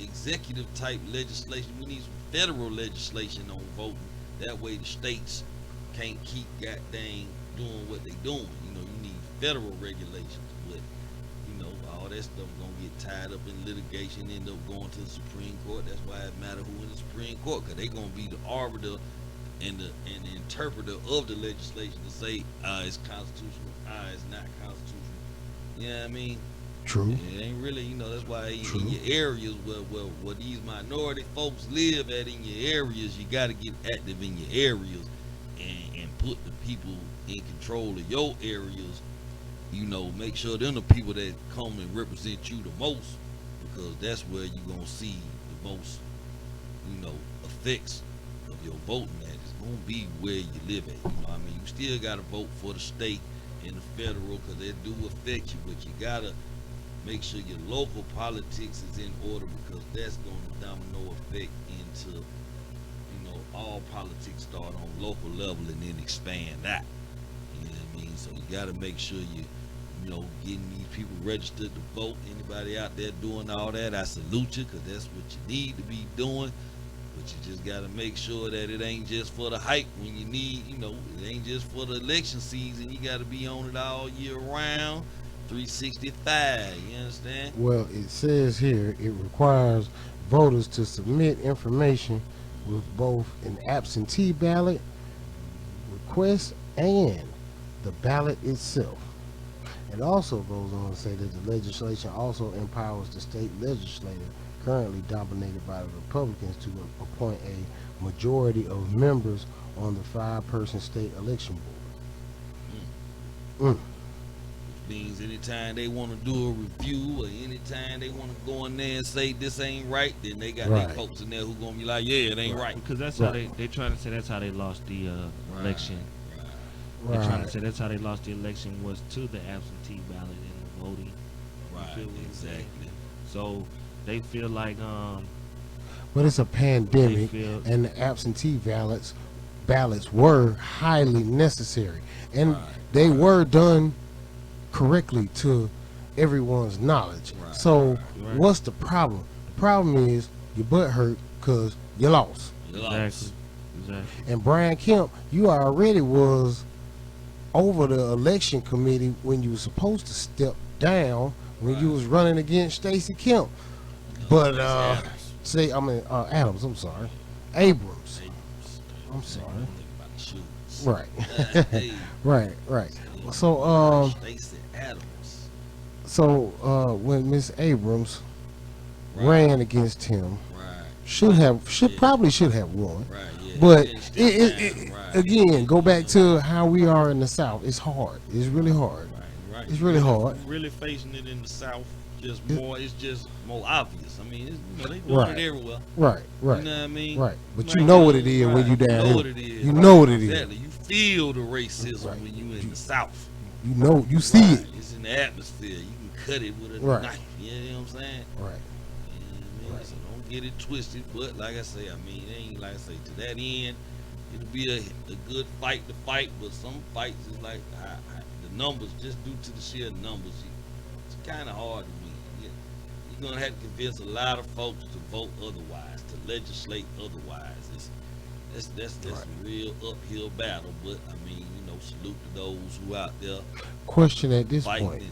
Speaker 3: executive type legislation. We need some federal legislation on voting. That way the states can't keep goddamn doing what they doing. You need federal regulations. But all that stuff gonna get tied up in litigation, end up going to the Supreme Court. That's why it matter who in the Supreme Court, because they gonna be the arbiter and the interpreter of the legislation to say it's constitutional, it's not constitutional. You know what I mean?
Speaker 1: True.
Speaker 3: It ain't really, that's why
Speaker 1: True.
Speaker 3: in your areas where these minority folks live at in your areas, you got to get active in your areas and put the people in control of your areas. Make sure they're the people that come and represent you the most, because that's where you're going to see the most, effects of your voting at. It's going to be where you live at. You still got to vote for the state and the federal, because they do affect you, but you got to make sure your local politics is in order, because that's going to domino effect into, all politics start on local level and then expand out. You know what I mean? So you got to make sure getting these people registered to vote. Anybody out there doing all that, I salute you, because that's what you need to be doing. But you just got to make sure that it ain't just for the hype when you need, it ain't just for the election season. You got to be on it all year round, 365, you understand?
Speaker 1: Well, it says here it requires voters to submit information with both an absentee ballot request and the ballot itself. It also goes on to say that the legislation also empowers the state legislature, currently dominated by the Republicans, to appoint a majority of members on the 5-person state election board.
Speaker 3: Means anytime they want to do a review or anytime they want to go in there and say this ain't right, then they got their folks in there who gonna be like, yeah, it ain't right.
Speaker 2: Because that's how they trying to say that's how they lost the election. They're trying to say that's how they lost the election, was to the absentee ballot and the voting.
Speaker 3: Right, exactly.
Speaker 2: So they feel like
Speaker 1: but it's a pandemic, and the absentee ballots were highly necessary, and they were done correctly to everyone's knowledge. So what's the problem? The problem is your butt hurt because you lost.
Speaker 2: Exactly.
Speaker 1: And Brian Kemp, you already was over the election committee when you were supposed to step down when you was running against Stacey Kemp. But Adams, I'm sorry. Abrams. I'm sorry. Right. Right. So when Miss Abrams ran against him, should have won. But again, go back to how we are in the South. It's hard. It's really hard. It's really hard.
Speaker 3: Really facing it in the South, it's just more obvious. I mean, they doing it everywhere.
Speaker 1: Right.
Speaker 3: You know what I mean?
Speaker 1: Right. But you know what it is when you down here. You know what it is.
Speaker 3: Exactly. You feel the racism when you in the South.
Speaker 1: You know, you see it.
Speaker 3: It's in the atmosphere. You can cut it with a knife. You know what I'm saying?
Speaker 1: Right.
Speaker 3: So don't get it twisted. But like I say, it ain't like I say, to that end, it'll be a good fight to fight. But some fights is like the numbers, just due to the sheer numbers, it's kind of hard to win. You're gonna have to convince a lot of folks to vote otherwise, to legislate otherwise. That's a real uphill battle. But salute to those who out there.
Speaker 1: Question at this point,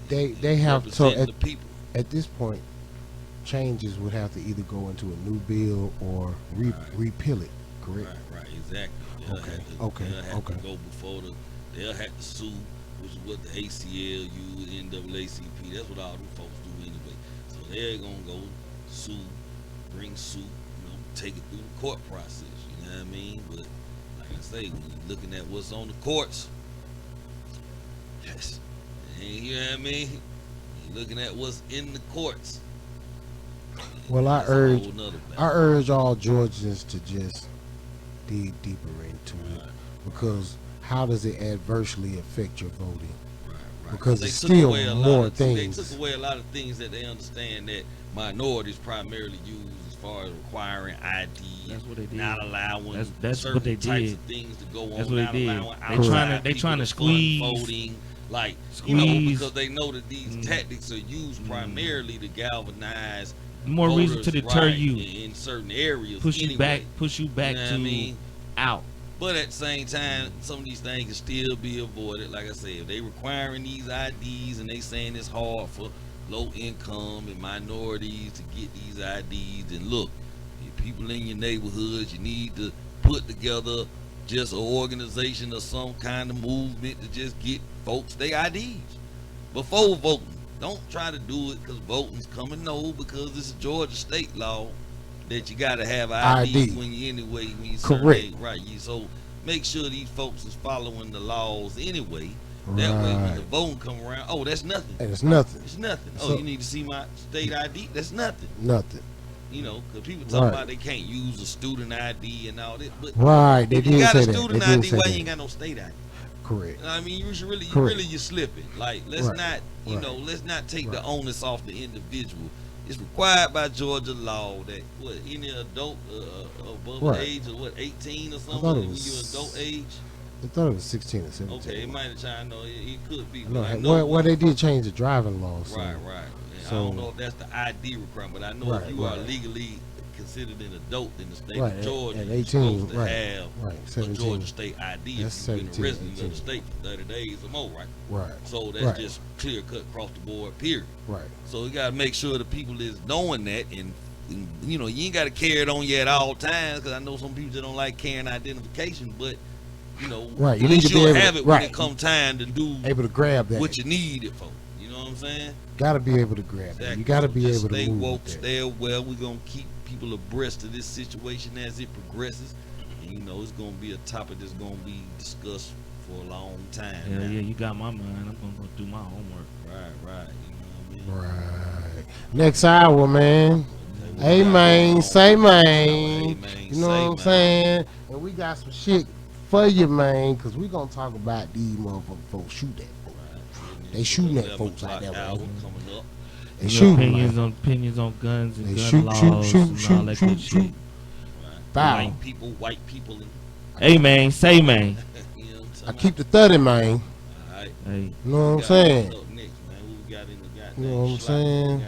Speaker 1: they have to at this point, changes would have to either go into a new bill or repeal it. Correct.
Speaker 3: Right. Exactly. They'll have to go before they'll have to sue, which is what the ACLU, the NAACP. That's what all them folks do anyway. So they're gonna go sue, bring suit, take it through the court process. You know what I mean? But like I say, when you're looking at what's on the courts, you know what I mean? You're looking at what's in the courts.
Speaker 1: Well, I urge all Georgians to just dig deeper into it, because how does it adversely affect your voting? Right. Because it's still more things.
Speaker 3: They took away a lot of things that they understand that minorities primarily use, as far as requiring ID.
Speaker 2: That's what they did.
Speaker 3: Not allowing
Speaker 2: that's what they
Speaker 3: types
Speaker 2: did.
Speaker 3: of things to go on.
Speaker 2: That's what they did. They trying to squeeze
Speaker 3: voting, because they know that these tactics are used primarily to galvanize
Speaker 2: more
Speaker 3: voters,
Speaker 2: reason to deter you
Speaker 3: in certain areas.
Speaker 2: Push you back to out.
Speaker 3: But at the same time, some of these things can still be avoided. Like I said, if they requiring these IDs and they saying it's hard for low income and minorities to get these IDs, then look, people in your neighborhoods, you need to put together just an organization or some kind of movement to just get folks their IDs before voting. Don't try to do it because voting's coming. No, because it's a Georgia state law that you got to have ID when you survey. Right. So make sure these folks is following the laws anyway. That way when the voting come around, oh, that's nothing.
Speaker 1: And it's nothing.
Speaker 3: It's nothing. Oh, you need to see my state ID? That's nothing.
Speaker 1: Nothing.
Speaker 3: You know, because people talk about they can't use a student ID and all this. But
Speaker 1: they
Speaker 3: if
Speaker 1: did
Speaker 3: you got
Speaker 1: say
Speaker 3: a
Speaker 1: that.
Speaker 3: student ID, why you ain't got no state ID?
Speaker 1: Correct.
Speaker 3: I mean, you should really, you're slipping. Like, let's not, let's not take the onus off the individual. It's required by Georgia law that any adult above the age of 18 or something when you're adult age.
Speaker 1: I thought it was 16 or 17.
Speaker 3: Okay, it might have changed. No, it could be.
Speaker 1: Well, they did change the driving law. So.
Speaker 3: Right. So, I don't know if that's the ID requirement, but I know if you are legally considered an adult in the state of Georgia, you're supposed to have a Georgia state ID if you've been a resident of the state for 30 days or more, right?
Speaker 1: Right.
Speaker 3: So that's just clear cut across the board, period. Right. So you got to make sure the people is knowing that, and you ain't got to carry it on you at all times, because I know some people that don't like carrying identification, but you need to be able to have it when it come time to do
Speaker 1: able to grab that
Speaker 3: what you need it for. You know what I'm saying?
Speaker 1: Got to be able to grab that. You got to be able to
Speaker 3: stay
Speaker 1: move
Speaker 3: woke, stay well. We're gonna keep people abreast of this situation as it progresses. And, it's gonna be a topic that's gonna be discussed for a long time.
Speaker 2: Yeah, you got my mind. I'm gonna go do my homework.
Speaker 3: Right. You know what I mean?
Speaker 1: Right. Next hour, man. Hey, man. Say, man. You know what I'm saying? And we got some shit for you, man, because we gonna talk about these motherfucking folks shoot that folks. They shooting at folks out there. They shooting
Speaker 2: opinions on guns and gun laws and all that good shit.
Speaker 3: White people.
Speaker 2: Hey, man, say, man.
Speaker 1: I keep the 30, man.
Speaker 3: Alright.
Speaker 2: Hey.
Speaker 1: You know what I'm saying?
Speaker 3: You know what I'm
Speaker 1: saying?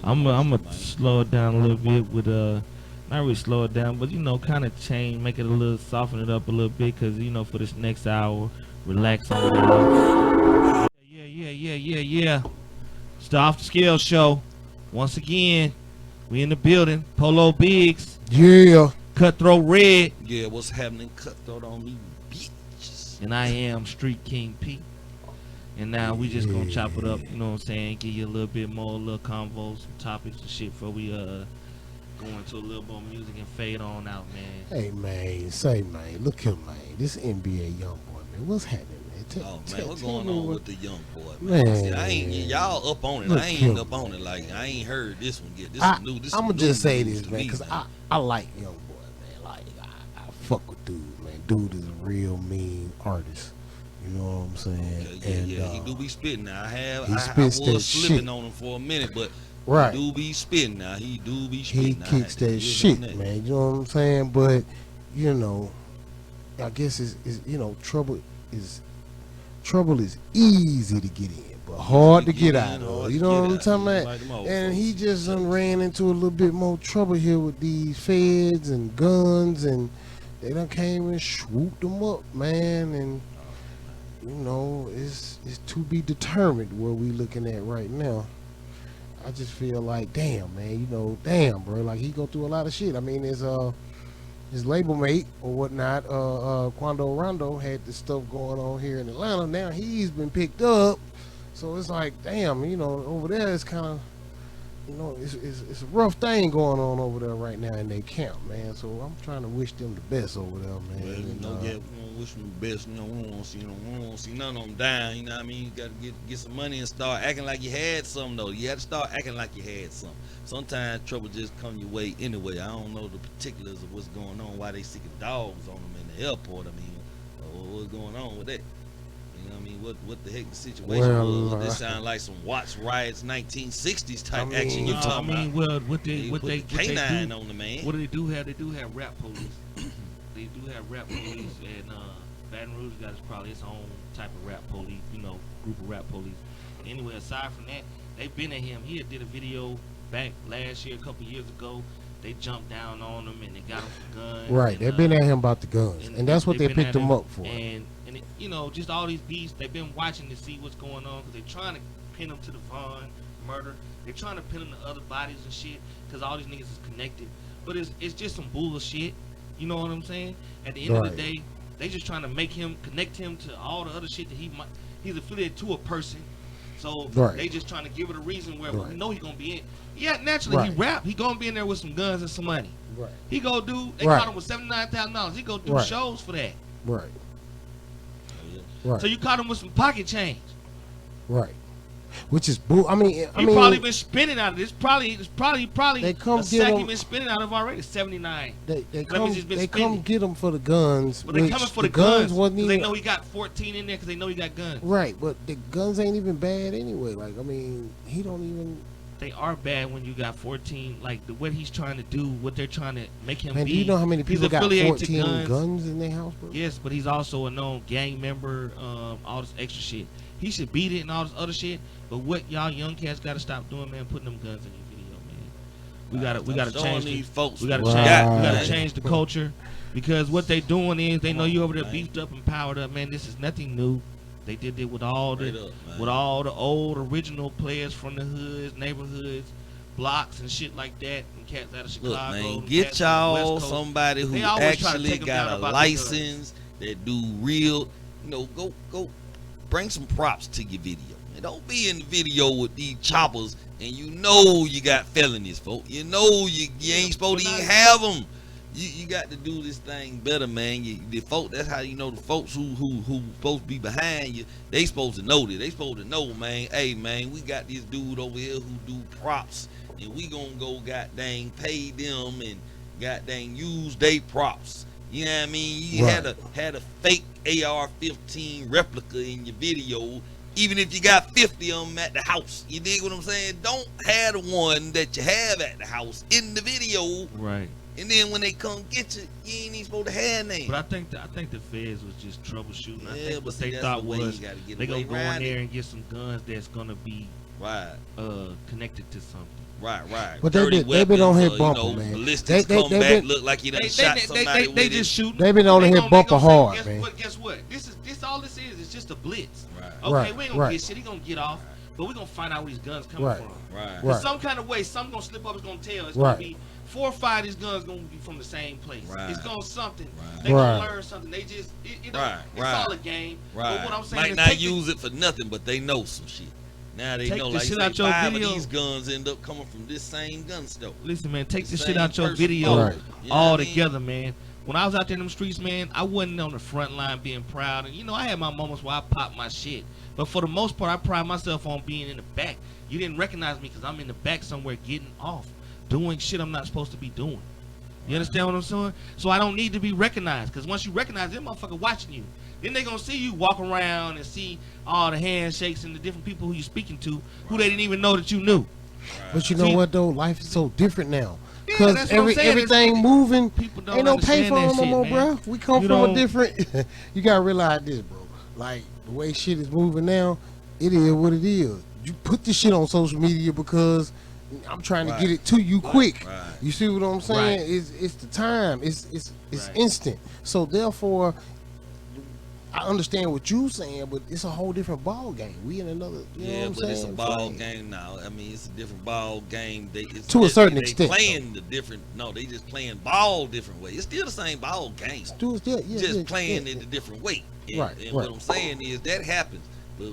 Speaker 2: I'm gonna slow it down a little bit with not really slow it down, but kind of change, make it a little, soften it up a little bit, because for this next hour, relax on it. Yeah. It's the Off the Scale show. Once again, we in the building. Polo Biggs.
Speaker 1: Yeah.
Speaker 2: Cutthroat Red.
Speaker 3: Yeah, what's happening? Cutthroat on me, bitches.
Speaker 2: And I am Street King P. And now we just gonna chop it up, you know what I'm saying? Give you a little bit more, little convos, some topics and shit before we go into a little more music and fade on out, man.
Speaker 1: Hey, man, say, man, look here, man. This NBA young boy, man. What's happening, man?
Speaker 3: What's going on with the young boy,
Speaker 1: man?
Speaker 3: See, y'all up on it. I ain't up on it. Like, I ain't heard this one yet. This is new.
Speaker 1: I'm gonna just say this, man, because I like young boy, man. Like, I fuck with dude, man. Dude is a real mean artist. You know what I'm saying?
Speaker 3: Yeah, he do be spitting now. I
Speaker 1: was
Speaker 3: slipping on him for a minute, but he do be spitting now. He do be spitting.
Speaker 1: He kicks that shit, man. You know what I'm saying? But I guess it's trouble is easy to get in, but hard to get out of. You know what I'm talking about? And he just ran into a little bit more trouble here with these feds and guns, and they done came and swooped them up, man. And it's to be determined where we looking at right now. I just feel like, damn, man, bro, like he go through a lot of shit. I mean, his label mate or whatnot, Quando Rondo, had this stuff going on here in Atlanta. Now he's been picked up, so it's like, damn, over there it's kind of, it's a rough thing going on over there right now in their camp, man. So I'm trying to wish them the best over there, man.
Speaker 3: Well, we want to wish them the best. We don't want to see none of them down. You know what I mean? You got to get some money and start acting like you had something, though. You had to start acting like you had something. Sometimes trouble just come your way anyway. I don't know the particulars of what's going on, why they sticking dogs on them in the airport. I mean, what's going on with that? You know what I mean? What the heck the situation was? This sound like some Watts riots 1960s type action you talking about.
Speaker 2: Well, what they do,
Speaker 3: on the man.
Speaker 2: What do they do have? They do have rap police. They do have rap police, and Baton Rouge got probably its own type of rap police, group of rap police. Anyway, aside from that, they've been at him. He had did a video back last year, a couple years ago. They jumped down on him and they got him for guns.
Speaker 1: Right, they've been at him about the guns, and that's what they picked him up for.
Speaker 2: And just all these beats, they've been watching to see what's going on, because they're trying to pin him to the Vaughn murder. They're trying to pin him to other bodies and shit, because all these niggas is connected. But it's just some bullshit. You know what I'm saying? At the end of the day, they just trying to connect him to all the other shit that he's affiliated to a person. So
Speaker 1: Right.
Speaker 2: they just trying to give it a reason where
Speaker 1: Right.
Speaker 2: we know he gonna be in. Yeah, naturally
Speaker 1: Right.
Speaker 2: he rap. He gonna be in there with some guns and some money.
Speaker 1: Right.
Speaker 2: He go do. They
Speaker 1: Right.
Speaker 2: caught him with $79,000. He go do
Speaker 1: Right.
Speaker 2: shows for that.
Speaker 1: Right. Right.
Speaker 2: So you caught him with some pocket change.
Speaker 1: Right. Which is bull. I mean,
Speaker 2: He probably been spending out of this. Probably
Speaker 1: They come
Speaker 2: a
Speaker 1: get
Speaker 2: sack he
Speaker 1: him-
Speaker 2: been spending out of already. 79.
Speaker 1: they
Speaker 2: means
Speaker 1: come
Speaker 2: he's been
Speaker 1: they
Speaker 2: spending.
Speaker 1: come get him for the guns.
Speaker 2: But they
Speaker 1: which
Speaker 2: coming for the
Speaker 1: guns
Speaker 2: guns.
Speaker 1: wasn't
Speaker 2: 'Cause they
Speaker 1: even
Speaker 2: know he got 14 in there because they know he got guns.
Speaker 1: right. But the guns ain't even bad anyway. Like I mean, he don't even.
Speaker 2: They are bad when you got 14. Like what he's trying to do, what they're trying to make him
Speaker 1: Man,
Speaker 2: be.
Speaker 1: do you know how many
Speaker 2: He's
Speaker 1: people got
Speaker 2: affiliated to
Speaker 1: 14 guns in their house, bro?
Speaker 2: Yes, but he's also a known gang member. All this extra shit. He should beat it and all this other shit. But what y'all young cats got to stop doing, man, putting them guns in your video, man. We gotta change
Speaker 3: these folks.
Speaker 2: We gotta
Speaker 1: Right.
Speaker 2: change. We gotta
Speaker 1: Right.
Speaker 2: change the culture, because what they doing is they know you over there beefed up and powered up, man. This is nothing new. They did it with all the old original players from the hoods, neighborhoods, blocks and shit like that, and cats out of Chicago.
Speaker 3: Look, man,
Speaker 2: and
Speaker 3: get
Speaker 2: cats on the
Speaker 3: y'all
Speaker 2: West Coast.
Speaker 3: somebody who
Speaker 2: They always try to
Speaker 3: actually
Speaker 2: take 'em
Speaker 3: got
Speaker 2: down
Speaker 3: a
Speaker 2: about the
Speaker 3: license that do real. Go bring some props to your video. And don't be in the video with these choppers and you got felonies, folks. You ain't supposed to even have them. You got to do this thing better, man. The folk, that's how you know the folks who supposed to be behind you. They supposed to know this. They supposed to know, man. Hey, man, we got this dude over here who do props, and we gonna go goddamn pay them and goddamn use they props. You know what I mean? You
Speaker 1: Right.
Speaker 3: had a fake AR-15 replica in your video. Even if you got 50 of them at the house, you dig what I'm saying? Don't have the one that you have at the house in the video.
Speaker 2: Right.
Speaker 3: And then when they come get you, you ain't even supposed to have names.
Speaker 2: But I think the feds was just troubleshooting. I
Speaker 3: Yeah,
Speaker 2: think
Speaker 3: but
Speaker 2: what
Speaker 3: see,
Speaker 2: they
Speaker 3: that's
Speaker 2: thought
Speaker 3: the way
Speaker 2: was
Speaker 3: you gotta get
Speaker 2: they gonna
Speaker 3: away
Speaker 2: go in
Speaker 3: around
Speaker 2: there
Speaker 3: it.
Speaker 2: and get some guns that's gonna be
Speaker 3: Right,
Speaker 2: connected to something.
Speaker 3: right.
Speaker 1: But
Speaker 3: Dirty
Speaker 1: they been on
Speaker 3: weapons,
Speaker 1: here bumping, man.
Speaker 3: Ballistics
Speaker 1: They
Speaker 3: come back,
Speaker 1: been-
Speaker 3: look like you done shot somebody with
Speaker 2: They
Speaker 3: it.
Speaker 2: just shooting.
Speaker 1: They been on
Speaker 2: They
Speaker 1: here
Speaker 2: gon- they
Speaker 1: bumping
Speaker 2: gon' say,
Speaker 1: hard,
Speaker 2: guess
Speaker 1: man.
Speaker 2: What? Guess what? This all this is just a blitz.
Speaker 3: Right,
Speaker 2: Okay,
Speaker 1: Right,
Speaker 2: we ain't gonna
Speaker 1: right.
Speaker 2: get shit. He gonna get off, but we gonna find out where these guns coming
Speaker 1: Right.
Speaker 2: from.
Speaker 3: right.
Speaker 1: Right.
Speaker 2: Some kind of way, some gonna slip up. It's gonna tell. It's
Speaker 1: Right.
Speaker 2: gonna be 4 or 5 of these guns gonna be from the same place.
Speaker 3: Right.
Speaker 2: It's gonna something.
Speaker 3: Right.
Speaker 2: They gonna
Speaker 1: Right.
Speaker 2: learn something. They just it
Speaker 3: Right,
Speaker 2: it's
Speaker 3: right.
Speaker 2: all a game.
Speaker 3: Right.
Speaker 2: But what I'm saying
Speaker 3: Might
Speaker 2: is
Speaker 3: not
Speaker 2: take the-
Speaker 3: use it for nothing, but they know some shit. Now they
Speaker 2: Take
Speaker 3: know,
Speaker 2: the
Speaker 3: like
Speaker 2: shit
Speaker 3: say,
Speaker 2: out your
Speaker 3: 5
Speaker 2: video.
Speaker 3: of these guns end up coming from this same gun store.
Speaker 2: Listen, man, take
Speaker 3: The
Speaker 2: this
Speaker 3: same
Speaker 2: shit out your
Speaker 3: person.
Speaker 2: video
Speaker 1: Right.
Speaker 3: You know
Speaker 2: all
Speaker 3: what I mean?
Speaker 2: together, man. When I was out there in them streets, man, I wasn't on the front line being proud. And, I had my moments where I popped my shit. But for the most part, I pride myself on being in the back. You didn't recognize me because I'm in the back somewhere getting off, doing shit I'm not supposed to be doing. You understand what I'm saying? So I don't need to be recognized, because once you recognize them, motherfucker watching you. Then they gonna see you walk around and see all the handshakes and the different people who you speaking to, who they didn't even know that you knew.
Speaker 1: But you know
Speaker 2: See-
Speaker 1: what though? Life is so different now.
Speaker 2: Yeah,
Speaker 1: Cause
Speaker 2: that's what I'm saying.
Speaker 1: everything moving,
Speaker 2: People don't
Speaker 1: ain't no
Speaker 2: understand
Speaker 1: payphone
Speaker 2: that
Speaker 1: no
Speaker 2: shit,
Speaker 1: more,
Speaker 2: man.
Speaker 1: bro. We come
Speaker 2: You
Speaker 1: from a
Speaker 2: don't-
Speaker 1: different. You gotta realize this, bro. Like the way shit is moving now, it is what it is. You put this shit on social media because I'm trying to
Speaker 3: Right.
Speaker 1: get it to you quick.
Speaker 3: Right.
Speaker 1: You see what I'm saying?
Speaker 2: Right.
Speaker 1: It's the time. It's
Speaker 2: Right.
Speaker 1: instant. So therefore, I understand what you're saying, but it's a whole different ball game. We in another. You know
Speaker 3: Yeah,
Speaker 1: what I'm
Speaker 3: but
Speaker 1: saying?
Speaker 3: it's a ball
Speaker 1: Flag.
Speaker 3: game now. I mean, it's a different ball game.
Speaker 1: To a certain extent,
Speaker 3: They playing the different. No, they just playing ball different way. It's still the same ball game.
Speaker 1: Dudes, yeah,
Speaker 3: Just playing
Speaker 1: yeah.
Speaker 3: it a different way. And,
Speaker 1: Right,
Speaker 3: and
Speaker 1: right.
Speaker 3: what I'm saying is that happens, but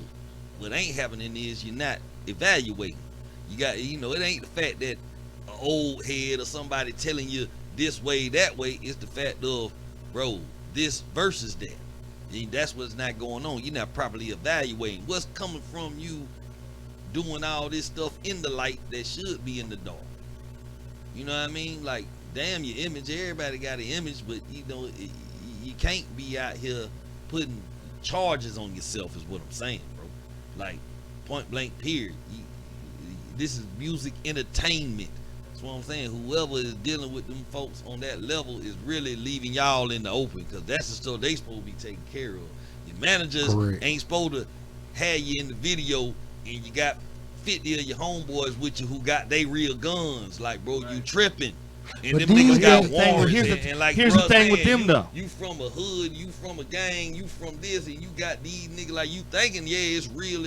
Speaker 3: what ain't happening is you're not evaluating. You got, it ain't the fact that an old head or somebody telling you this way, that way. It's the fact of, bro, this versus that. And that's what's not going on. You're not properly evaluating what's coming from you doing all this stuff in the light that should be in the dark. You know what I mean? Like, damn your image. Everybody got an image, but you can't be out here putting charges on yourself is what I'm saying, bro. Like, point blank period. This is music entertainment. That's what I'm saying. Whoever is dealing with them folks on that level is really leaving y'all in the open, because that's the stuff they supposed to be taking care of. Your managers
Speaker 1: Correct.
Speaker 3: ain't supposed to have you in the video and you got 50 of your homeboys with you who got they real guns. Like, bro, you tripping. And
Speaker 1: But
Speaker 3: them
Speaker 1: these
Speaker 3: niggas got
Speaker 1: guys-
Speaker 3: warrants.
Speaker 2: Here's the-
Speaker 3: and like
Speaker 2: here's the
Speaker 3: bruh
Speaker 2: thing with
Speaker 3: saying,
Speaker 2: them, though.
Speaker 3: You from a hood, you from a gang, you from this, and you got these niggas like you thinking, yeah, it's real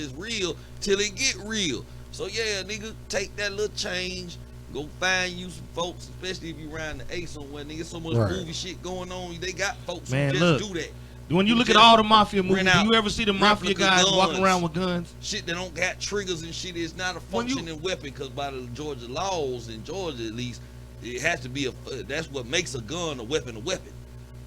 Speaker 3: till it get real. So yeah, nigga, take that little change. Go find you some folks, especially if you around the A somewhere, nigga. So much
Speaker 1: Right.
Speaker 3: movie shit going on. They got folks
Speaker 2: Man,
Speaker 3: who
Speaker 2: look.
Speaker 3: just do that.
Speaker 2: When you look at all the mafia movies,
Speaker 3: rent
Speaker 2: do
Speaker 3: out
Speaker 2: you ever see the mafia
Speaker 3: replica
Speaker 2: guys
Speaker 3: guns.
Speaker 2: walking around with guns?
Speaker 3: Shit that don't got triggers and shit is not a
Speaker 2: When you-
Speaker 3: functioning weapon, because by the Georgia laws, in Georgia at least, it has to be that's what makes a gun a weapon a weapon.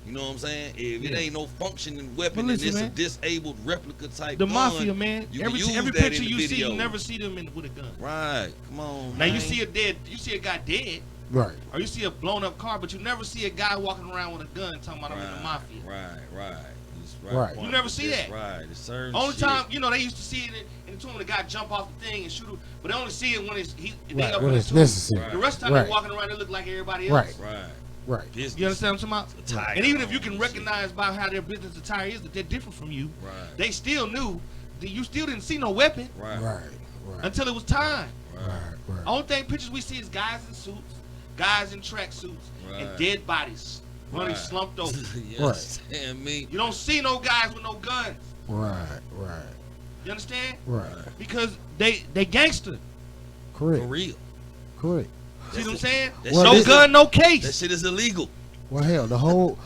Speaker 3: You know what I'm saying? If it
Speaker 2: Yeah.
Speaker 3: ain't no functioning weapon
Speaker 2: But
Speaker 3: and
Speaker 2: listen,
Speaker 3: it's a
Speaker 2: man.
Speaker 3: disabled replica type
Speaker 2: The
Speaker 3: gun,
Speaker 2: mafia, man.
Speaker 3: you can
Speaker 2: Every
Speaker 3: use
Speaker 2: every
Speaker 3: that
Speaker 2: picture
Speaker 3: in the
Speaker 2: you see,
Speaker 3: video.
Speaker 2: you never see them with a gun.
Speaker 3: Right. Come on,
Speaker 2: Now
Speaker 3: man.
Speaker 2: you see a guy dead,
Speaker 1: Right.
Speaker 2: or you see a blown up car, but you never see a guy walking around with a gun talking about I'm in the
Speaker 3: Right,
Speaker 2: mafia.
Speaker 3: right. It's
Speaker 1: Right.
Speaker 3: point.
Speaker 2: You never see
Speaker 3: That's
Speaker 2: that.
Speaker 3: Right. It's certain
Speaker 2: Only
Speaker 3: shit.
Speaker 2: time, they used to see it in the tomb, the guy jump off the thing and shoot him, but they only see it when they
Speaker 1: Right.
Speaker 2: up
Speaker 1: When
Speaker 2: in the
Speaker 1: it's
Speaker 2: tomb.
Speaker 1: necessary.
Speaker 2: The rest of the time
Speaker 1: Right.
Speaker 2: they're walking around, they look like everybody else.
Speaker 1: Right.
Speaker 3: Right.
Speaker 1: Right.
Speaker 3: Business
Speaker 2: You understand what I'm talking about?
Speaker 3: attire
Speaker 2: And even if you
Speaker 3: on
Speaker 2: can
Speaker 3: and
Speaker 2: recognize by how their business attire is that they're different from you,
Speaker 3: shit. Right.
Speaker 2: they still knew that you still didn't see no weapon
Speaker 3: Right.
Speaker 1: Right. Right.
Speaker 2: until it was time.
Speaker 3: Right.
Speaker 1: Right.
Speaker 2: Only thing pictures we see is guys in suits, guys in track suits, and
Speaker 3: Right.
Speaker 2: dead bodies running
Speaker 3: Right.
Speaker 2: slumped over.
Speaker 3: You
Speaker 1: Right.
Speaker 3: understand me?
Speaker 2: You don't see no guys with no guns.
Speaker 1: Right. Right.
Speaker 2: You understand?
Speaker 1: Right.
Speaker 2: Because they gangster.
Speaker 1: Correct.
Speaker 3: For real.
Speaker 1: Correct.
Speaker 2: See what I'm saying?
Speaker 3: That
Speaker 1: Well,
Speaker 2: no
Speaker 1: this-
Speaker 2: gun, no
Speaker 3: That
Speaker 2: case.
Speaker 3: shit is illegal.
Speaker 1: Well, hell, the whole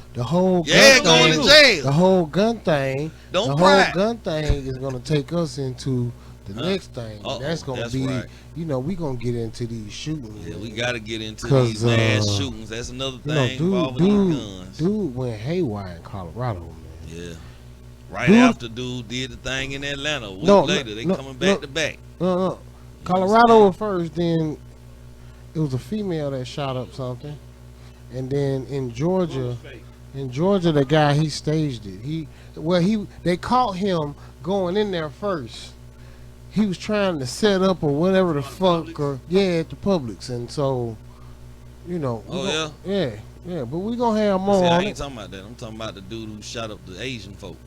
Speaker 3: Yeah,
Speaker 1: gun
Speaker 3: going
Speaker 1: thing,
Speaker 3: to jail.
Speaker 1: the whole gun thing,
Speaker 3: Don't
Speaker 1: the
Speaker 3: cry.
Speaker 1: whole gun thing is gonna take us into the next thing.
Speaker 3: Uh-oh,
Speaker 1: And that's gonna
Speaker 3: that's
Speaker 1: be,
Speaker 3: right.
Speaker 1: we gonna get into these shootings.
Speaker 3: Yeah, we got to get into
Speaker 1: 'Cause,
Speaker 3: these mass shootings. That's another thing involving these guns.
Speaker 1: dude went haywire in Colorado, man.
Speaker 3: Yeah. Right
Speaker 1: Dude-
Speaker 3: after dude did the thing in Atlanta. A week
Speaker 1: No,
Speaker 3: later, they
Speaker 1: no,
Speaker 3: coming back
Speaker 1: no.
Speaker 3: to back.
Speaker 1: Colorado was first, then it was a female that shot up something, and then in Georgia, the guy he staged it. They caught him going in there first. He was trying to set up or whatever the fuck, or at the Publix, and so,
Speaker 3: Oh,
Speaker 1: yeah. But we gonna have
Speaker 3: See,
Speaker 1: more
Speaker 3: I
Speaker 1: on
Speaker 3: ain't
Speaker 1: it.
Speaker 3: talking about that. I'm talking about the dude who shot up the Asian folk.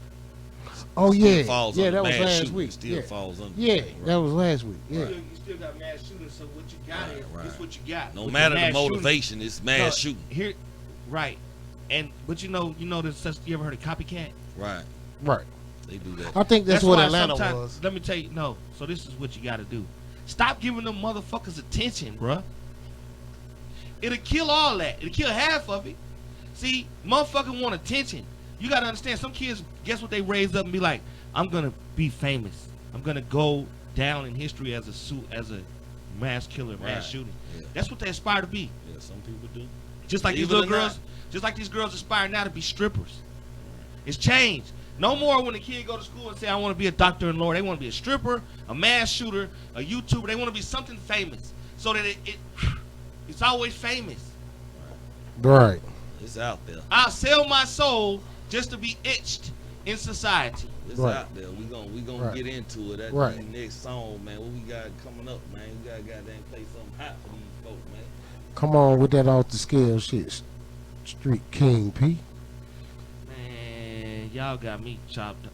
Speaker 1: Oh
Speaker 3: Still
Speaker 1: yeah,
Speaker 3: falls
Speaker 1: yeah,
Speaker 3: under
Speaker 1: that was
Speaker 3: mass
Speaker 1: last
Speaker 3: shooting.
Speaker 1: week.
Speaker 3: Still
Speaker 1: Yeah,
Speaker 3: falls under.
Speaker 1: yeah,
Speaker 3: Right.
Speaker 1: that was last week. Yeah.
Speaker 2: You still got mass shooters, so what you got
Speaker 3: Right,
Speaker 2: is
Speaker 3: right.
Speaker 2: this what you got.
Speaker 3: No
Speaker 2: With
Speaker 3: matter the
Speaker 2: mass shooting.
Speaker 3: motivation, it's mass
Speaker 2: No,
Speaker 3: shooting.
Speaker 2: Here, right. But you know this such, you ever heard of copycat?
Speaker 3: Right.
Speaker 1: Right.
Speaker 3: They do that.
Speaker 1: I think that's what
Speaker 2: why
Speaker 1: Atlanta
Speaker 2: sometimes-
Speaker 1: was.
Speaker 2: Let me tell you, no. So this is what you got to do. Stop giving them motherfuckers attention, bruh. It'll kill all that. It'll kill half of it. See, motherfuckers want attention. You got to understand, some kids, guess what they raised up and be like, I'm going to be famous. I'm going to go down in history as a mass killer, mass
Speaker 3: Right.
Speaker 2: shooting.
Speaker 3: Yeah.
Speaker 2: That's what they aspire to be.
Speaker 3: Yeah, some people do.
Speaker 2: Just like these
Speaker 3: Believe it
Speaker 2: little
Speaker 3: or
Speaker 2: girls, just like these girls aspire now to be strippers. It's changed. No more when the kid go to school and say, I want to be a doctor and lawyer. They want to be a stripper, a mass shooter, a YouTuber. They want to be something famous. So that it's always famous.
Speaker 1: Right.
Speaker 3: It's out there.
Speaker 2: I'll sell my soul just to be etched in society.
Speaker 3: It's
Speaker 1: Right.
Speaker 3: out there. We gonna
Speaker 1: Right.
Speaker 3: get into it. That's
Speaker 1: Right.
Speaker 3: the next song, man. What we got coming up, man? We gotta goddamn play something hot for these folks, man.
Speaker 1: Come on with that off the scale shit. Street King P.
Speaker 2: Man, y'all got me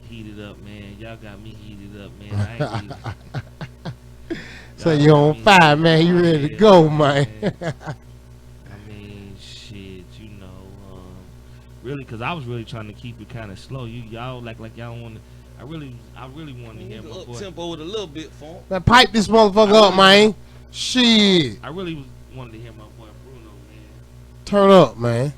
Speaker 2: heated up, man. Y'all got me heated up, man. I ain't even...
Speaker 1: So
Speaker 2: Y'all
Speaker 1: you
Speaker 2: got
Speaker 1: on
Speaker 2: me
Speaker 1: fire, man. You ready to
Speaker 2: heated
Speaker 1: go,
Speaker 2: up,
Speaker 1: man.
Speaker 2: I mean, shit, really, because I was really trying to keep it kind of slow. Y'all like y'all want to. I really wanted to hear my
Speaker 3: Up
Speaker 2: boy.
Speaker 3: tempo with a little bit, funk.
Speaker 1: Man, pipe this motherfucker up, man. Shit.
Speaker 2: I really wanted to hear my boy Bruno, man.
Speaker 1: Turn up, man.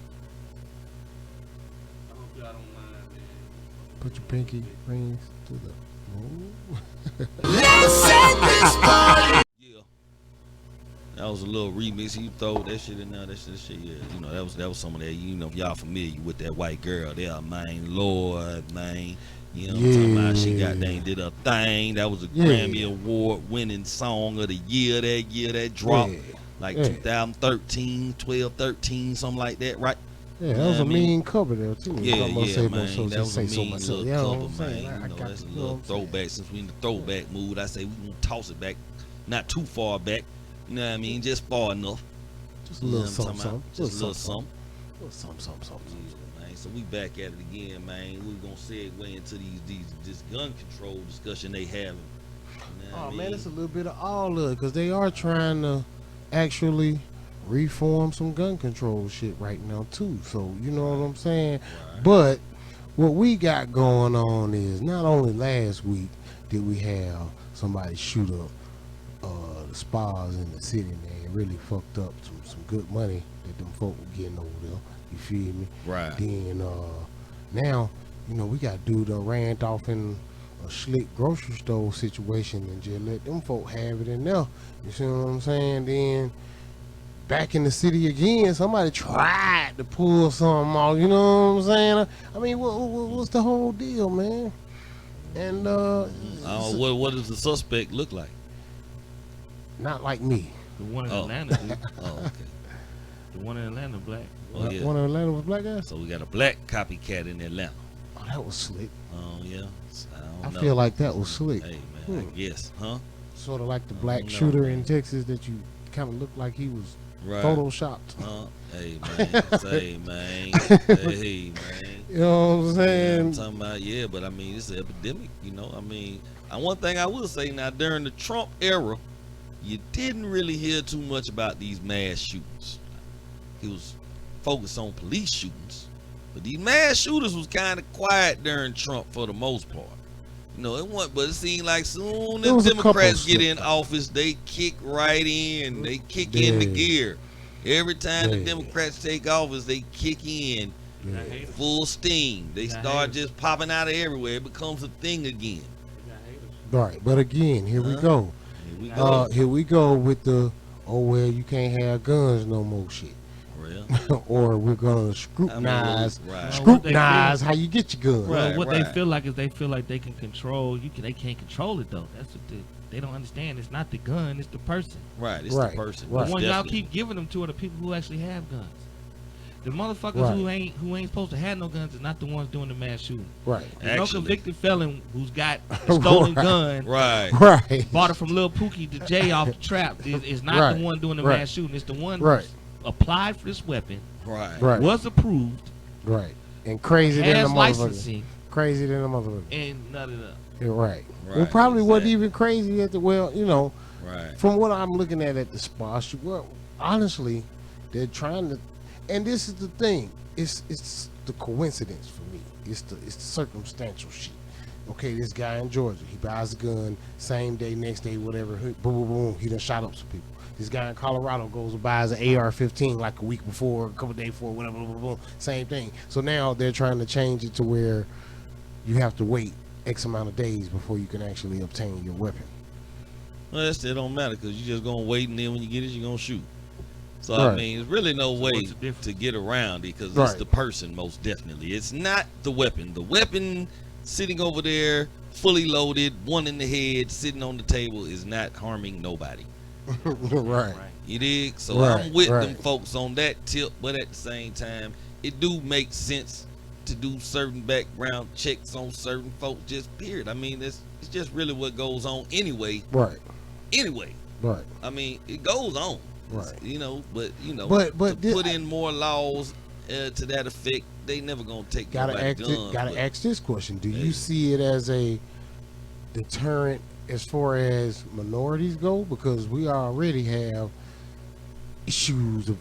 Speaker 2: I hope y'all don't mind, man.
Speaker 1: Put your pinky rings to the moon.
Speaker 3: Yeah. That was a little remix. You throw that shit in there. That shit. Yeah. That was some of that. If y'all familiar with that white girl there, man. Lord, man. You know what I'm talking about? She goddamn did her thing. That was a Grammy Award winning song of the year that dropped. Like 2013, 12, 13, something like that, right?
Speaker 1: Yeah, that was a mean cover there too.
Speaker 3: Yeah,
Speaker 1: I'm gonna
Speaker 3: yeah,
Speaker 1: say
Speaker 3: man.
Speaker 1: so,
Speaker 3: That was a
Speaker 1: say so
Speaker 3: mean
Speaker 1: myself.
Speaker 3: little
Speaker 1: Yeah,
Speaker 3: cover,
Speaker 1: I'm saying,
Speaker 3: man.
Speaker 1: I got
Speaker 3: That's a
Speaker 1: you know
Speaker 3: little
Speaker 1: what I'm saying.
Speaker 3: throwback. Since we in the throwback mood, I say we gonna toss it back, not too far back. You know what I mean? Just far enough.
Speaker 1: Just a little
Speaker 3: You know what I'm
Speaker 1: something,
Speaker 3: talking about?
Speaker 1: something.
Speaker 3: Just a little something.
Speaker 1: Something.
Speaker 3: Yeah, man. So we back at it again, man. We're gonna segue into this gun control discussion they having. You know what I
Speaker 1: Oh
Speaker 3: mean?
Speaker 1: man, it's a little bit of all of it because they are trying to actually reform some gun control shit right now too. So you know what I'm saying.
Speaker 3: Right.
Speaker 1: But what we got going on is not only last week did we have somebody shoot up the spas in the city, man, really fucked up some good money that them folk were getting over there. You feel me?
Speaker 3: Right.
Speaker 1: Then now we got dude done ran off in a slick grocery store situation and just let them folk have it in there. You see what I'm saying? Then back in the city again, somebody tried to pull something off. You know what I'm saying? I mean, what's the whole deal, man? And
Speaker 3: what does the suspect look like?
Speaker 1: not like me.
Speaker 2: The one in
Speaker 3: Oh.
Speaker 2: Atlanta, dude.
Speaker 3: Oh, okay.
Speaker 2: The one in Atlanta, black.
Speaker 3: Oh, yeah.
Speaker 1: One of Atlanta was black guys.
Speaker 3: So we got a black copycat in Atlanta.
Speaker 1: Oh, that was slick.
Speaker 3: Oh yeah.
Speaker 1: I
Speaker 3: don't know.
Speaker 1: feel like that was slick.
Speaker 3: Hey man, I guess, huh?
Speaker 1: Sort of like the
Speaker 3: I
Speaker 1: black
Speaker 3: don't know,
Speaker 1: shooter
Speaker 3: man.
Speaker 1: in Texas that you kind of looked like he was
Speaker 3: Right.
Speaker 1: photoshopped.
Speaker 3: Hey man, say man, hey man.
Speaker 1: You know what I'm
Speaker 3: Yeah, I'm
Speaker 1: saying?
Speaker 3: talking about but I mean it's an epidemic. I mean, one thing I will say now during the Trump era, you didn't really hear too much about these mass shootings. He was focused on police shootings, but these mass shooters was kind of quiet during Trump for the most part. It wasn't, but it seemed like soon
Speaker 1: There
Speaker 3: as
Speaker 1: was a couple
Speaker 3: Democrats get
Speaker 1: slips
Speaker 3: in
Speaker 1: out.
Speaker 3: office, they kick right in. They kick in the
Speaker 1: Yeah.
Speaker 3: gear. Every time the
Speaker 1: Yeah.
Speaker 3: Democrats take office, they kick in
Speaker 2: They got haters.
Speaker 3: full steam. They
Speaker 2: Got
Speaker 3: start
Speaker 2: haters.
Speaker 3: just popping out of everywhere. It becomes a thing again.
Speaker 2: They got haters.
Speaker 1: Right, but again, here we
Speaker 3: Huh?
Speaker 1: go.
Speaker 3: Here we go.
Speaker 1: Here we go with the you can't have guns no more shit.
Speaker 3: Real.
Speaker 1: Or we're gonna scrutinize
Speaker 3: right.
Speaker 1: scrutinize how you get your gun.
Speaker 3: Right.
Speaker 2: Well, what they feel like is they feel like they can control. They can't control it though. That's what they don't understand. It's not the gun. It's the person.
Speaker 3: Right. It's
Speaker 1: Right,
Speaker 3: the person.
Speaker 1: right.
Speaker 2: The
Speaker 3: Most
Speaker 2: ones y'all
Speaker 3: definitely.
Speaker 2: keep giving them to are the people who actually have guns. The motherfuckers
Speaker 1: Right.
Speaker 2: who ain't supposed to have no guns is not the ones doing the mass shooting.
Speaker 1: Right.
Speaker 2: There's no
Speaker 3: Actually.
Speaker 2: convicted felon who's got a stolen
Speaker 1: Right.
Speaker 2: gun,
Speaker 3: Right.
Speaker 1: Right.
Speaker 2: bought it from Lil Pookie to Jay off the trap. Is not
Speaker 1: Right.
Speaker 2: the one doing the
Speaker 1: Right.
Speaker 2: mass shooting. It's the one
Speaker 1: Right.
Speaker 2: who's applied for this weapon,
Speaker 3: Right.
Speaker 1: Right.
Speaker 2: was approved,
Speaker 1: Right. And crazy than
Speaker 2: has
Speaker 1: the motherfucker.
Speaker 2: licensing,
Speaker 1: Crazy than the motherfucker.
Speaker 2: and none of that.
Speaker 1: You're right. Well,
Speaker 3: Right,
Speaker 1: probably wasn't
Speaker 3: exactly.
Speaker 1: even crazy at the
Speaker 3: Right.
Speaker 1: from what I'm looking at the spot. Well, honestly, they're trying to, and this is the thing. It's the coincidence for me. It's the circumstantial shit. Okay, this guy in Georgia, he buys a gun, same day, next day, whatever. Boom, boom, boom. He done shot up some people. This guy in Colorado goes and buys an AR-15 like a week before, a couple days before, whatever, boom, boom, boom. Same thing. So now they're trying to change it to where you have to wait X amount of days before you can actually obtain your weapon.
Speaker 3: Well, that still don't matter because you're just gonna wait, and then when you get it, you're gonna shoot. So I
Speaker 1: Right.
Speaker 3: mean, there's really no way
Speaker 2: what's the difference?
Speaker 3: to get around it because it's
Speaker 1: Right.
Speaker 3: the person most definitely. It's not the weapon. The weapon sitting over there, fully loaded, one in the head, sitting on the table, is not harming nobody.
Speaker 1: Right.
Speaker 3: You dig? So
Speaker 1: Right,
Speaker 3: I'm with them
Speaker 1: right.
Speaker 3: folks on that tip, but at the same time, it do make sense to do certain background checks on certain folks. Just period. I mean, it's just really what goes on anyway.
Speaker 1: Right.
Speaker 3: Anyway.
Speaker 1: Right.
Speaker 3: I mean, it goes on.
Speaker 1: Right.
Speaker 3: But
Speaker 1: But
Speaker 3: to put in more laws to that effect, they never gonna take
Speaker 1: Gotta
Speaker 3: nobody's gun. but-
Speaker 1: ask this question: do
Speaker 3: Hey.
Speaker 1: you see it as a deterrent as far as minorities go? Because we already have issues of,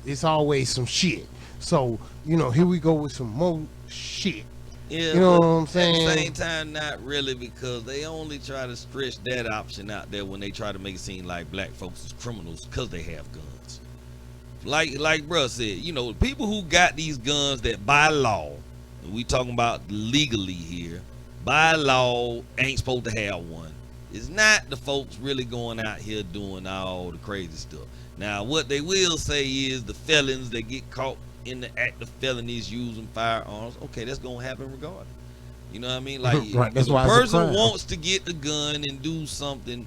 Speaker 1: it's always some shit. So here we go with some more shit.
Speaker 3: Yeah,
Speaker 1: You know
Speaker 3: but
Speaker 1: what I'm saying?
Speaker 3: At the same time, not really, because they only try to stretch that option out there when they try to make it seem like black folks is criminals because they have guns. Like bruh said, people who got these guns that by law, and we talking about legally here, by law ain't supposed to have one. It's not the folks really going out here doing all the crazy stuff. Now, what they will say is the felons that get caught in the act of felonies using firearms, okay, that's gonna happen regardless. You know what I mean? Like,
Speaker 1: Right, that's
Speaker 3: if
Speaker 1: why
Speaker 3: a
Speaker 1: it's a
Speaker 3: person
Speaker 1: crime.
Speaker 3: wants to get a gun and do something,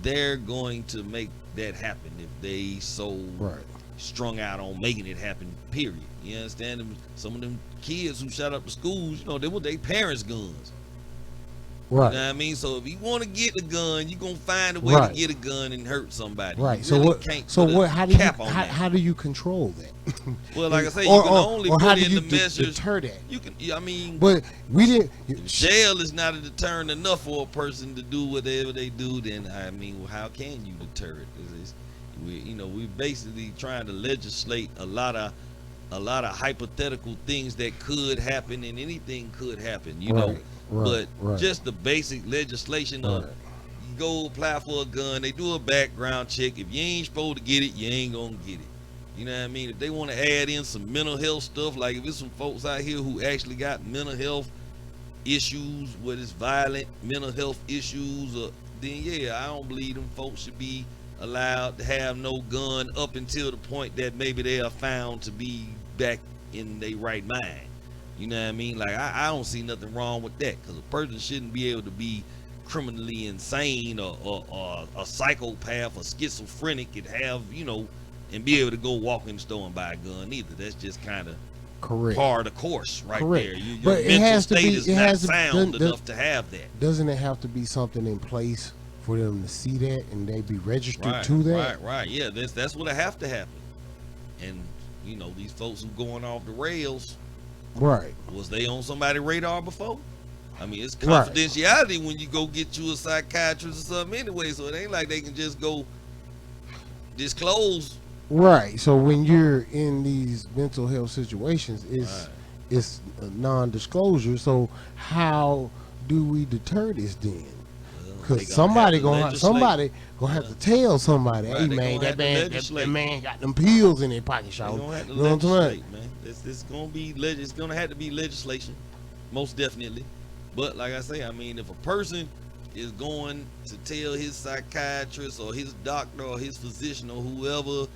Speaker 3: they're going to make that happen if they so
Speaker 1: Right.
Speaker 3: strung out on making it happen, period. You understand? Some of them kids who shot up the schools, they were their parents' guns.
Speaker 1: Right.
Speaker 3: You know what I mean? So if you want to get a gun, you're going to find a way
Speaker 1: Right.
Speaker 3: to get a gun and hurt somebody.
Speaker 1: Right.
Speaker 3: You
Speaker 1: So
Speaker 3: really
Speaker 1: what?
Speaker 3: can't
Speaker 1: So
Speaker 3: put a
Speaker 1: what? How do you
Speaker 3: cap on that.
Speaker 1: how do you control that?
Speaker 3: Well, like I say, you
Speaker 1: Or-
Speaker 3: can
Speaker 1: or-
Speaker 3: only
Speaker 1: or how
Speaker 3: put
Speaker 1: do
Speaker 3: in
Speaker 1: you
Speaker 3: the measures.
Speaker 1: deter that?
Speaker 3: You can. I mean,
Speaker 1: But we didn't.
Speaker 3: jail is not a deterrent enough for a person to do whatever they do. Then I mean, well, how can you deter it? 'Cause we're basically trying to legislate a lot of hypothetical things that could happen, and anything could happen.
Speaker 1: Right,
Speaker 3: But just the basic legislation of
Speaker 1: Right.
Speaker 3: you go apply for a gun, they do a background check. If you ain't supposed to get it, you ain't gonna get it. You know what I mean? If they want to add in some mental health stuff, like if it's some folks out here who actually got mental health issues, whether it's violent mental health issues, then yeah, I don't believe them folks should be allowed to have no gun up until the point that maybe they are found to be back in their right mind. You know what I mean? Like I don't see nothing wrong with that, because a person shouldn't be able to be criminally insane or a psychopath or schizophrenic and have, you know, and be able to go walk in the store and buy a gun either. That's just kind of
Speaker 1: Correct.
Speaker 3: part of the course right
Speaker 1: Correct.
Speaker 3: there. Your
Speaker 1: But it
Speaker 3: mental
Speaker 1: has to
Speaker 3: state
Speaker 1: be-
Speaker 3: is
Speaker 1: it
Speaker 3: not
Speaker 1: has to-
Speaker 3: sound
Speaker 1: does-
Speaker 3: enough to have that.
Speaker 1: Doesn't it have to be something in place for them to see that and they be registered to that?
Speaker 3: Right. Yeah, that's what have to happen. And you know, these folks who going off the rails,
Speaker 1: Right.
Speaker 3: was they on somebody's radar before? I mean, it's
Speaker 1: Right.
Speaker 3: confidentiality when you go get you a psychiatrist or something anyway, so it ain't like they can just go disclose.
Speaker 1: Right. So when you're in these mental health situations, it's a non-disclosure. So how do we deter this then? Because somebody gonna have to tell somebody,
Speaker 3: Right,
Speaker 1: hey
Speaker 3: they
Speaker 1: man,
Speaker 3: gonna have to
Speaker 1: that
Speaker 3: legislate.
Speaker 1: man got them pills in their pocket,
Speaker 3: They
Speaker 1: y'all.
Speaker 3: gonna have to
Speaker 1: You know what I'm saying?
Speaker 3: legislate, man. It's gonna be it's gonna have to be legislation, most definitely. But like I say, I mean, if a person is going to tell his psychiatrist or his doctor or his physician or whoever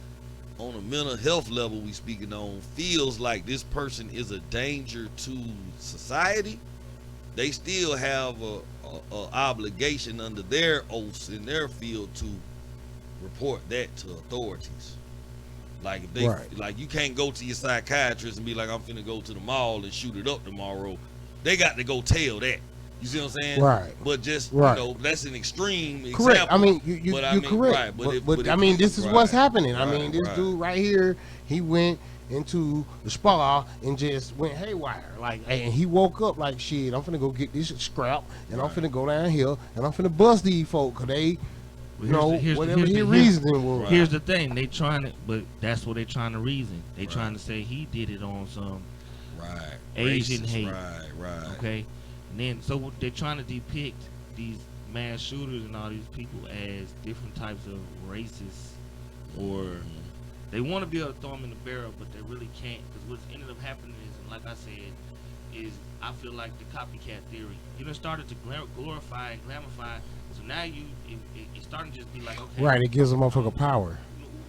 Speaker 3: on a mental health level we speaking on feels like this person is a danger to society, they still have a obligation under their oaths in their field to report that to authorities. Like if they like, you can't go to your psychiatrist and be like, I'm finna go to the mall and shoot it up tomorrow. They got to go tell that. You see what I'm saying?
Speaker 1: Right.
Speaker 3: But just you know, that's an extreme example.
Speaker 1: Correct. I mean, you're correct.
Speaker 3: Right,
Speaker 1: but I mean, this is what's happening. I mean, this dude right here, he went into the spa and just went haywire. Like, and he woke up like, shit, I'm finna go get this scrap, and I'm finna go down here, and I'm finna bust these folk, because they, whatever his reasoning was.
Speaker 2: Here's the thing, they trying to, but that's what they trying to reason. They trying to say he did it on some Asian hate.
Speaker 3: Right.
Speaker 2: Okay? And then, so they're trying to depict these mass shooters and all these people as different types of racists, or they want to be able to throw them in the barrel, but they really can't, because what's ended up happening is, like I said, is I feel like the copycat theory. You done started to glorify and glamify, so now it's starting to just be like, okay.
Speaker 1: Right, it gives a motherfucker power.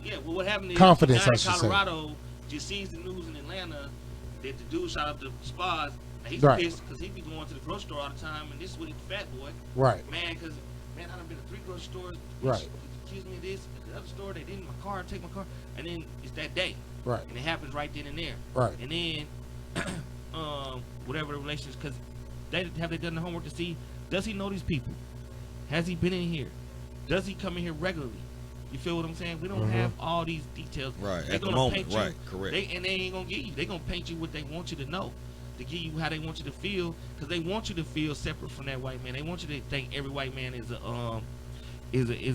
Speaker 2: Yeah, well, what happened is,
Speaker 1: confidence,
Speaker 2: the guy
Speaker 1: I should
Speaker 2: in Colorado just sees the news in Atlanta that the dude shot up the spas. And he's pissed because he be going to the grocery store all the time, and this is what he's fat boy.
Speaker 1: Right.
Speaker 2: Man, because, I done been to 3 grocery stores.
Speaker 1: Right.
Speaker 2: Accuse me of this. At the other store, they didn't my car, take my car. And then it's that day.
Speaker 1: Right.
Speaker 2: And it happens right then and there.
Speaker 1: Right.
Speaker 2: And then, whatever the relations, because have they done the homework to see, does he know these people? Has he been in here? Does he come in here regularly? You feel what I'm saying? We don't have all these details.
Speaker 3: Right,
Speaker 2: They're
Speaker 3: at the
Speaker 2: gonna
Speaker 3: moment,
Speaker 2: paint you,
Speaker 3: right, correct.
Speaker 2: and they ain't going to give you. They're going to paint you what they want you to know, to give you how they want you to feel, because they want you to feel separate from that white man. They want you to think every white man is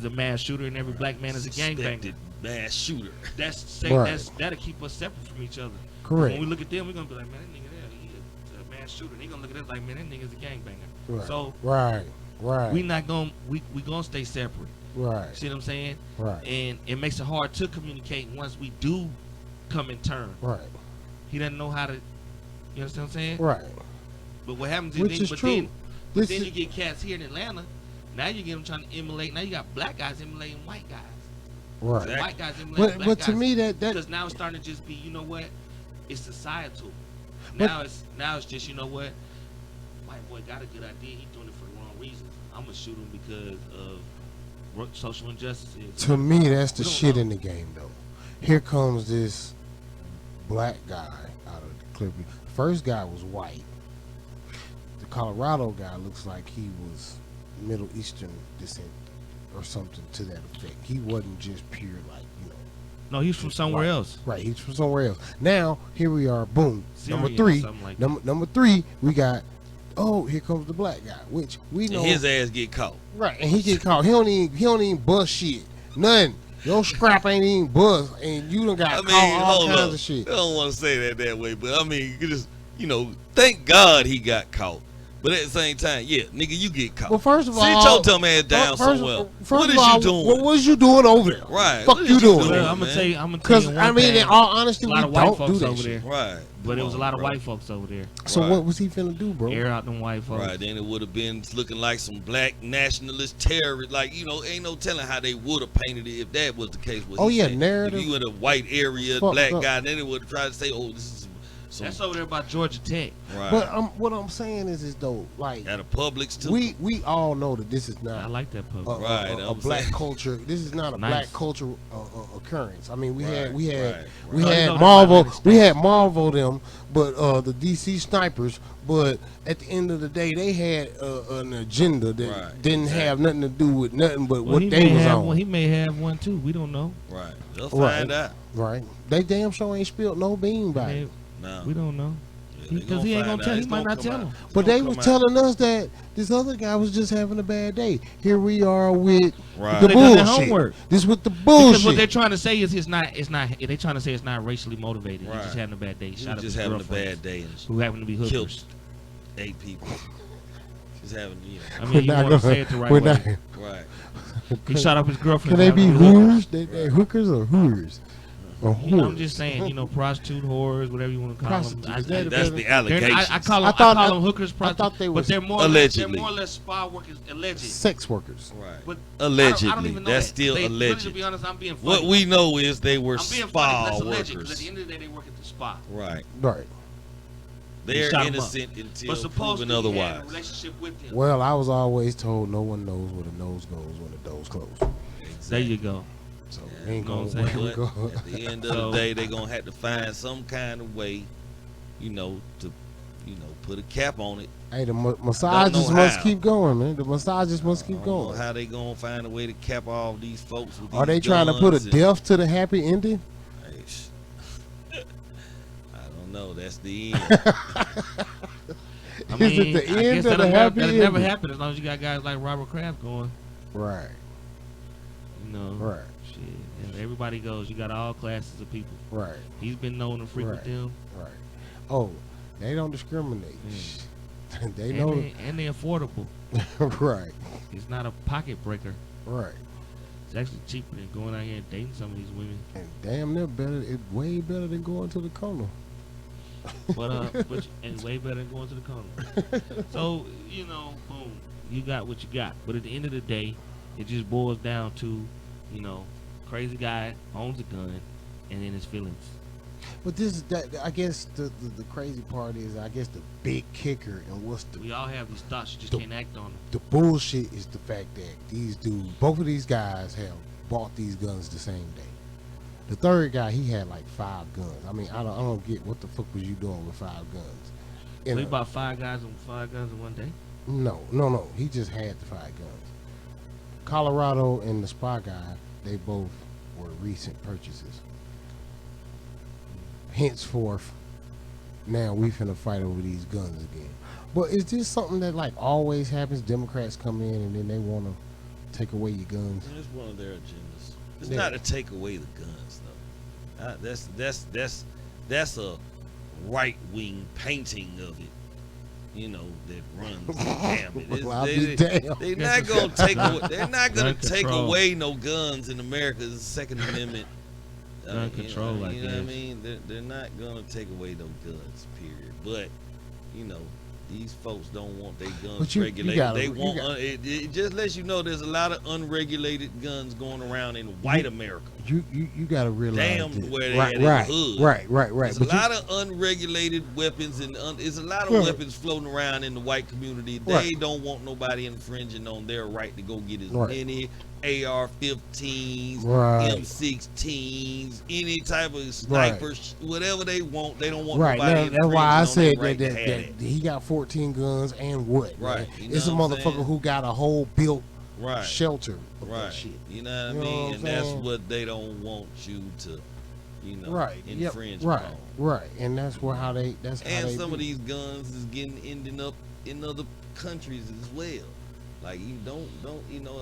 Speaker 2: a mass shooter and every black man is a gangbanger.
Speaker 3: Mass shooter.
Speaker 2: That'll keep us separate from each other.
Speaker 1: Correct.
Speaker 2: When we look at them, we're gonna be like, man, that nigga there, he's a mass shooter. They gonna look at us like, man, that nigga's a gangbanger.
Speaker 1: Right.
Speaker 2: So
Speaker 1: we
Speaker 2: not gonna we gonna stay separate.
Speaker 1: Right.
Speaker 2: See what I'm saying?
Speaker 1: Right.
Speaker 2: And it makes it hard to communicate once we do come in turn.
Speaker 1: Right.
Speaker 2: He doesn't know how to. You understand what I'm saying?
Speaker 1: Right.
Speaker 2: But what happens is,
Speaker 1: Which is true.
Speaker 2: Then you get cats here in Atlanta. Now you get them trying to emulate. Now you got black guys emulating white guys.
Speaker 1: Right.
Speaker 2: So white guys emulating black
Speaker 1: but
Speaker 2: guys.
Speaker 1: to me that
Speaker 2: because now it's starting to just be, you know what? It's societal. Now it's just, you know what? White boy got a good idea. He's doing it for the wrong reasons. I'm gonna shoot him because of social injustices.
Speaker 1: To me, that's the shit in the game, though. Here comes this black guy out of the clip. First guy was white. The Colorado guy looks like he was Middle Eastern descent or something to that effect. He wasn't just pure, like,
Speaker 2: No, he's from somewhere else.
Speaker 1: Right, he's from somewhere else. Now, here we are, boom.
Speaker 2: Syria,
Speaker 1: number 3.
Speaker 2: like
Speaker 1: number 3, we got, here comes the black guy, which we know.
Speaker 3: And his ass get caught.
Speaker 1: Right, and he get caught. He don't even bust shit. Nothing. Your scrap ain't even bust, and you done got caught all kinds of shit.
Speaker 3: I don't want to say that way, but I mean, thank God he got caught. But at the same time, yeah, nigga, you get caught.
Speaker 1: Well, first of
Speaker 3: Sit
Speaker 1: all,
Speaker 3: your dumb ass down somewhere.
Speaker 1: First
Speaker 3: What
Speaker 1: of
Speaker 3: is
Speaker 1: all,
Speaker 3: you doing?
Speaker 1: What was you doing over there?
Speaker 3: Right.
Speaker 1: Fuck
Speaker 3: What
Speaker 1: you
Speaker 3: is
Speaker 1: doing?
Speaker 3: doing?
Speaker 2: Well, I'm
Speaker 3: man.
Speaker 2: gonna tell you. I'm gonna tell
Speaker 1: Because
Speaker 2: you.
Speaker 1: I mean, in all honesty,
Speaker 2: a
Speaker 1: we
Speaker 2: lot of white
Speaker 1: don't
Speaker 2: folks
Speaker 1: do that
Speaker 2: over
Speaker 1: shit.
Speaker 2: there.
Speaker 3: Right.
Speaker 2: But it was a
Speaker 3: Come
Speaker 2: lot
Speaker 3: on,
Speaker 2: of
Speaker 3: bro.
Speaker 2: white folks over there.
Speaker 1: So
Speaker 3: Right.
Speaker 1: what was he finna do, bro?
Speaker 2: Air out them white folks.
Speaker 3: Right, then it would have been looking like some black nationalist terrorists. Like, ain't no telling how they would have painted it if that was the case.
Speaker 1: Oh, yeah, narrative.
Speaker 3: If you in a white area,
Speaker 1: Fucked
Speaker 3: black
Speaker 1: up.
Speaker 3: guy, then it would have tried to say, oh, this is some.
Speaker 2: That's over there by Georgia Tech.
Speaker 3: Right.
Speaker 1: But what I'm saying is though, like
Speaker 3: At a Publix, too.
Speaker 1: we all know that this is
Speaker 2: I
Speaker 1: not
Speaker 2: like that pub.
Speaker 3: Right,
Speaker 1: a
Speaker 3: I'm
Speaker 1: black
Speaker 3: saying.
Speaker 1: culture. This is not a
Speaker 2: Nice.
Speaker 1: black culture occurrence. I mean, we had
Speaker 3: Right,
Speaker 1: we
Speaker 2: right.
Speaker 1: had
Speaker 2: Oh, you know
Speaker 1: Marvel,
Speaker 2: that
Speaker 1: we had Marvel them, but the DC snipers. But at the end of the day, they had an agenda that
Speaker 3: Right,
Speaker 1: didn't
Speaker 3: exactly.
Speaker 1: have nothing to do with nothing but
Speaker 2: Well,
Speaker 1: what
Speaker 2: he
Speaker 1: they
Speaker 2: may
Speaker 1: was
Speaker 2: have
Speaker 1: on.
Speaker 2: one. He may have one too. We don't know.
Speaker 3: Right. They'll
Speaker 1: Right.
Speaker 3: find out.
Speaker 1: Right? They damn sure ain't spilled no bean by it.
Speaker 3: No.
Speaker 2: We don't know.
Speaker 3: Yeah, they
Speaker 2: Because he ain't
Speaker 3: find
Speaker 2: gonna
Speaker 3: out.
Speaker 2: tell. He
Speaker 3: It's
Speaker 2: might
Speaker 3: gonna
Speaker 2: not
Speaker 3: come
Speaker 2: tell
Speaker 3: out.
Speaker 2: him.
Speaker 3: It's
Speaker 1: But
Speaker 3: gonna
Speaker 1: they was
Speaker 3: come out.
Speaker 1: telling us that this other guy was just having a bad day. Here we are with
Speaker 3: Right.
Speaker 1: the
Speaker 2: They done their
Speaker 1: bullshit.
Speaker 2: homework.
Speaker 1: This with the
Speaker 2: Because what they're
Speaker 1: bullshit.
Speaker 2: trying to say is it's not. They trying to say it's not racially motivated. He's
Speaker 3: Right.
Speaker 2: just having a bad day.
Speaker 3: He
Speaker 2: Shot
Speaker 3: was
Speaker 2: up
Speaker 3: just
Speaker 2: his
Speaker 3: having a
Speaker 2: girlfriends
Speaker 3: bad day and
Speaker 2: who happen to be
Speaker 3: killed
Speaker 2: hookers.
Speaker 3: 8 people. Just having,
Speaker 2: I mean, you
Speaker 1: We're not
Speaker 2: want to
Speaker 1: gonna-
Speaker 2: say it the right
Speaker 1: we're
Speaker 2: way.
Speaker 1: not-
Speaker 3: Right.
Speaker 2: He shot up his girlfriend.
Speaker 1: Can they
Speaker 2: who
Speaker 1: be
Speaker 2: happened to hookers.
Speaker 1: whores? They hookers or whores? Or
Speaker 2: You know, I'm
Speaker 1: whores?
Speaker 2: just saying, prostitute, whores, whatever you want to call them.
Speaker 1: Prostitutes, that-
Speaker 3: That's the
Speaker 2: They're-
Speaker 3: allegation.
Speaker 2: I call
Speaker 1: I
Speaker 2: them,
Speaker 1: thought-
Speaker 2: I call them hookers,
Speaker 1: I thought they
Speaker 2: but
Speaker 1: was
Speaker 2: they're more
Speaker 3: allegedly.
Speaker 2: They're more or less spa workers, alleged.
Speaker 1: Sex workers.
Speaker 3: Right.
Speaker 2: But
Speaker 3: Allegedly.
Speaker 2: I don't even know
Speaker 3: That's
Speaker 2: that.
Speaker 3: still
Speaker 2: Really,
Speaker 3: alleged.
Speaker 2: to be honest, I'm being funny.
Speaker 3: What we know is they were
Speaker 2: I'm being funny,
Speaker 3: spa
Speaker 2: but that's alleged, 'cause
Speaker 3: workers.
Speaker 2: at the end of the day, they work at the spa.
Speaker 3: Right.
Speaker 1: Right.
Speaker 3: They're
Speaker 2: shot 'em up.
Speaker 3: innocent until
Speaker 2: But supposedly
Speaker 3: proven
Speaker 2: he had a
Speaker 3: otherwise.
Speaker 2: relationship with them.
Speaker 1: Well, I was always told no one knows where the nose goes when the door's closed.
Speaker 2: There you go.
Speaker 1: So
Speaker 3: Yeah,
Speaker 1: we ain't
Speaker 2: you know
Speaker 1: going
Speaker 2: what I'm
Speaker 1: to
Speaker 2: saying?
Speaker 1: go.
Speaker 3: At the end of
Speaker 2: So-
Speaker 3: the day, they're gonna have to find some kind of way, to, put a cap on it.
Speaker 1: Hey, the massages
Speaker 3: know
Speaker 1: must
Speaker 3: how.
Speaker 1: keep going, man. The massages must
Speaker 3: I
Speaker 1: keep
Speaker 3: don't know
Speaker 1: going.
Speaker 3: how they gonna find a way to cap all these folks with
Speaker 1: Are
Speaker 3: these
Speaker 1: they trying to put a
Speaker 3: guns and-
Speaker 1: death to the happy ending?
Speaker 3: Hey, I don't know. That's the end.
Speaker 2: I
Speaker 1: Is it
Speaker 2: mean,
Speaker 1: the
Speaker 2: I
Speaker 1: end
Speaker 2: guess
Speaker 1: or the
Speaker 2: that'll
Speaker 1: happy
Speaker 2: never
Speaker 1: ending?
Speaker 2: happen as long as you got guys like Robert Kraft going.
Speaker 1: Right. Right.
Speaker 2: Shit. And everybody goes. You got all classes of people.
Speaker 1: Right.
Speaker 2: He's been known to frequent
Speaker 1: Right.
Speaker 2: them.
Speaker 1: Right. Oh, they don't discriminate. They
Speaker 2: And,
Speaker 1: know.
Speaker 2: they're affordable.
Speaker 1: Right.
Speaker 2: It's not a pocket breaker.
Speaker 1: Right.
Speaker 2: It's actually cheaper than going out here and dating some of these women.
Speaker 1: And damn near better. It's way better than going to the corner.
Speaker 2: And way better than going to the corner. So, boom, you got what you got. But at the end of the day, it just boils down to, crazy guy owns a gun and then his feelings.
Speaker 1: But this is that. I guess the crazy part is, I guess the big kicker and what's the
Speaker 2: We all have these thoughts, you just can't act on them.
Speaker 1: the bullshit is the fact that these dudes, both of these guys, have bought these guns the same day. The third guy, he had like 5 guns. I mean, I don't get what the fuck was you doing with 5 guns.
Speaker 2: So he bought 5 guns in one day?
Speaker 1: No. He just had the 5 guns. Colorado and the Spa guy, they both were recent purchases. Henceforth, now we finna fight over these guns again. But is this something that like always happens? Democrats come in and then they want to take away your guns.
Speaker 3: It's one of their agendas. It's
Speaker 1: Yeah.
Speaker 3: not to take away the guns, though. That's a right wing painting of it. That runs the gamut.
Speaker 1: Well, I'll be damned.
Speaker 3: They're not gonna take away. They're not gonna
Speaker 2: Gun
Speaker 3: take
Speaker 2: control.
Speaker 3: away no guns in America. It's the Second Amendment.
Speaker 2: Gun control, I
Speaker 3: You know what I
Speaker 2: guess.
Speaker 3: mean? They're not gonna take away no guns. Period. But these folks don't want their guns
Speaker 1: But you
Speaker 3: regulated.
Speaker 1: gotta-
Speaker 3: They
Speaker 1: you
Speaker 3: want
Speaker 1: gotta-
Speaker 3: it just lets you know there's a lot of unregulated guns going around in white America.
Speaker 1: You gotta realize
Speaker 3: Damn
Speaker 1: that.
Speaker 3: where they
Speaker 1: right,
Speaker 3: at in the
Speaker 1: right,
Speaker 3: hood.
Speaker 1: right.
Speaker 3: There's a
Speaker 1: But
Speaker 3: lot of unregulated weapons and there's a lot of
Speaker 1: Right.
Speaker 3: weapons floating around in the white community. They
Speaker 1: Right.
Speaker 3: don't want nobody infringing on their right to go get as
Speaker 1: Right.
Speaker 3: many AR-15s,
Speaker 1: Right.
Speaker 3: M16s, any type of snipers, whatever they want. They don't want
Speaker 1: right.
Speaker 3: nobody
Speaker 1: That's why I
Speaker 3: infringing
Speaker 1: said
Speaker 3: on their right
Speaker 1: that,
Speaker 3: to have
Speaker 1: that he got 14 guns and what?
Speaker 3: Right.
Speaker 1: man?
Speaker 3: You know
Speaker 1: It's a
Speaker 3: what I'm
Speaker 1: motherfucker
Speaker 3: saying?
Speaker 1: who got a whole built
Speaker 3: Right.
Speaker 1: shelter of that
Speaker 3: Right.
Speaker 1: shit.
Speaker 3: You know what I
Speaker 1: You know
Speaker 3: mean?
Speaker 1: what
Speaker 3: And
Speaker 1: I'm
Speaker 3: that's
Speaker 1: saying?
Speaker 3: what they don't want you to,
Speaker 1: Right. Yep.
Speaker 3: infringe
Speaker 1: Right.
Speaker 3: upon.
Speaker 1: Right. And that's how they.
Speaker 3: And
Speaker 1: they
Speaker 3: some
Speaker 1: be.
Speaker 3: of these guns is ending up in other countries as well. Like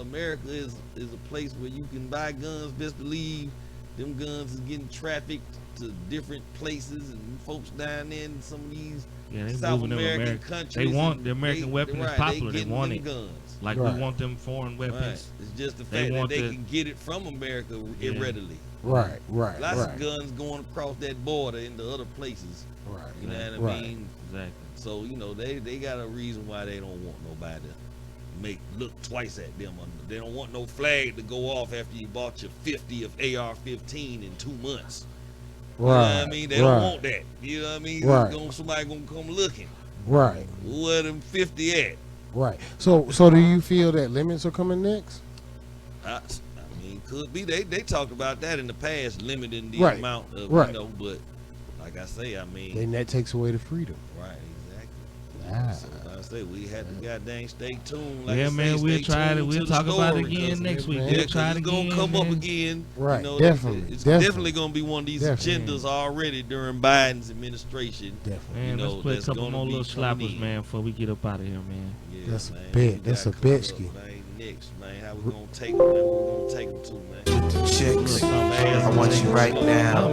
Speaker 3: America is a place where you can buy guns. Best believe them guns is getting trafficked to different places, and folks down there in some of these
Speaker 2: Yeah, they
Speaker 3: South
Speaker 2: moving them
Speaker 3: American countries.
Speaker 2: They want
Speaker 3: and
Speaker 2: the American weapon is popular. They
Speaker 3: getting
Speaker 2: want
Speaker 3: them
Speaker 2: it.
Speaker 3: guns.
Speaker 2: Like
Speaker 1: Right.
Speaker 2: we want them foreign
Speaker 3: Right.
Speaker 2: weapons.
Speaker 3: It's just the
Speaker 2: They
Speaker 3: fact that
Speaker 2: want
Speaker 3: they
Speaker 2: the-
Speaker 3: can get it from America
Speaker 2: Yeah.
Speaker 3: readily.
Speaker 1: Right, right,
Speaker 3: Lots
Speaker 1: right,
Speaker 3: of guns going across that border into other places.
Speaker 1: right.
Speaker 3: You know what I
Speaker 1: Right.
Speaker 3: mean?
Speaker 2: Exactly.
Speaker 3: So, you know, they got a reason why they don't want nobody to look twice at them. They don't want no flag to go off after you bought your 50th AR-15 in 2 months. You know what I mean? They don't want that. You know what I mean?
Speaker 1: Right.
Speaker 3: Somebody gonna come looking.
Speaker 1: Right,
Speaker 3: Where them 50 at?
Speaker 1: right. So do you feel that limits are coming next?
Speaker 3: I mean, could be. They talked about that in the past, limiting the
Speaker 1: Right.
Speaker 3: amount of,
Speaker 1: Right.
Speaker 3: you know, but like I say, I mean,
Speaker 1: Then that takes away the freedom.
Speaker 3: right, exactly.
Speaker 1: Ah.
Speaker 3: So like I say, we had to goddamn stay tuned. Like
Speaker 2: Yeah,
Speaker 3: I say,
Speaker 2: man, we'll
Speaker 3: stay
Speaker 2: try it.
Speaker 3: tuned
Speaker 2: We'll
Speaker 3: to the
Speaker 2: talk about it
Speaker 3: story,
Speaker 2: again
Speaker 3: 'cause-
Speaker 2: next week.
Speaker 1: yeah,
Speaker 2: We'll
Speaker 3: 'cause
Speaker 2: try it
Speaker 3: it's
Speaker 2: again.
Speaker 3: gonna come up
Speaker 2: man.
Speaker 3: again.
Speaker 1: Right,
Speaker 3: You know,
Speaker 1: definitely,
Speaker 3: It's
Speaker 1: definitely.
Speaker 3: definitely gonna be one of these
Speaker 1: Definitely.
Speaker 3: agendas already during Biden's administration.
Speaker 1: Definitely.
Speaker 2: Man,
Speaker 3: you know,
Speaker 2: let's play a
Speaker 3: that's
Speaker 2: couple
Speaker 3: gonna
Speaker 2: more
Speaker 3: be
Speaker 2: little
Speaker 3: coming
Speaker 2: slappers,
Speaker 3: in.
Speaker 2: man, before we get up out of here, man.
Speaker 3: Yeah,
Speaker 1: That's a
Speaker 3: man,
Speaker 1: bet.
Speaker 3: we
Speaker 1: That's
Speaker 3: got
Speaker 1: a
Speaker 3: coming
Speaker 1: bet,
Speaker 3: up,
Speaker 1: Ski.
Speaker 3: man, next, man, how we gonna take them, man? Where we gonna take them to, man?
Speaker 4: Chicks,
Speaker 2: Look,
Speaker 4: I want you right now.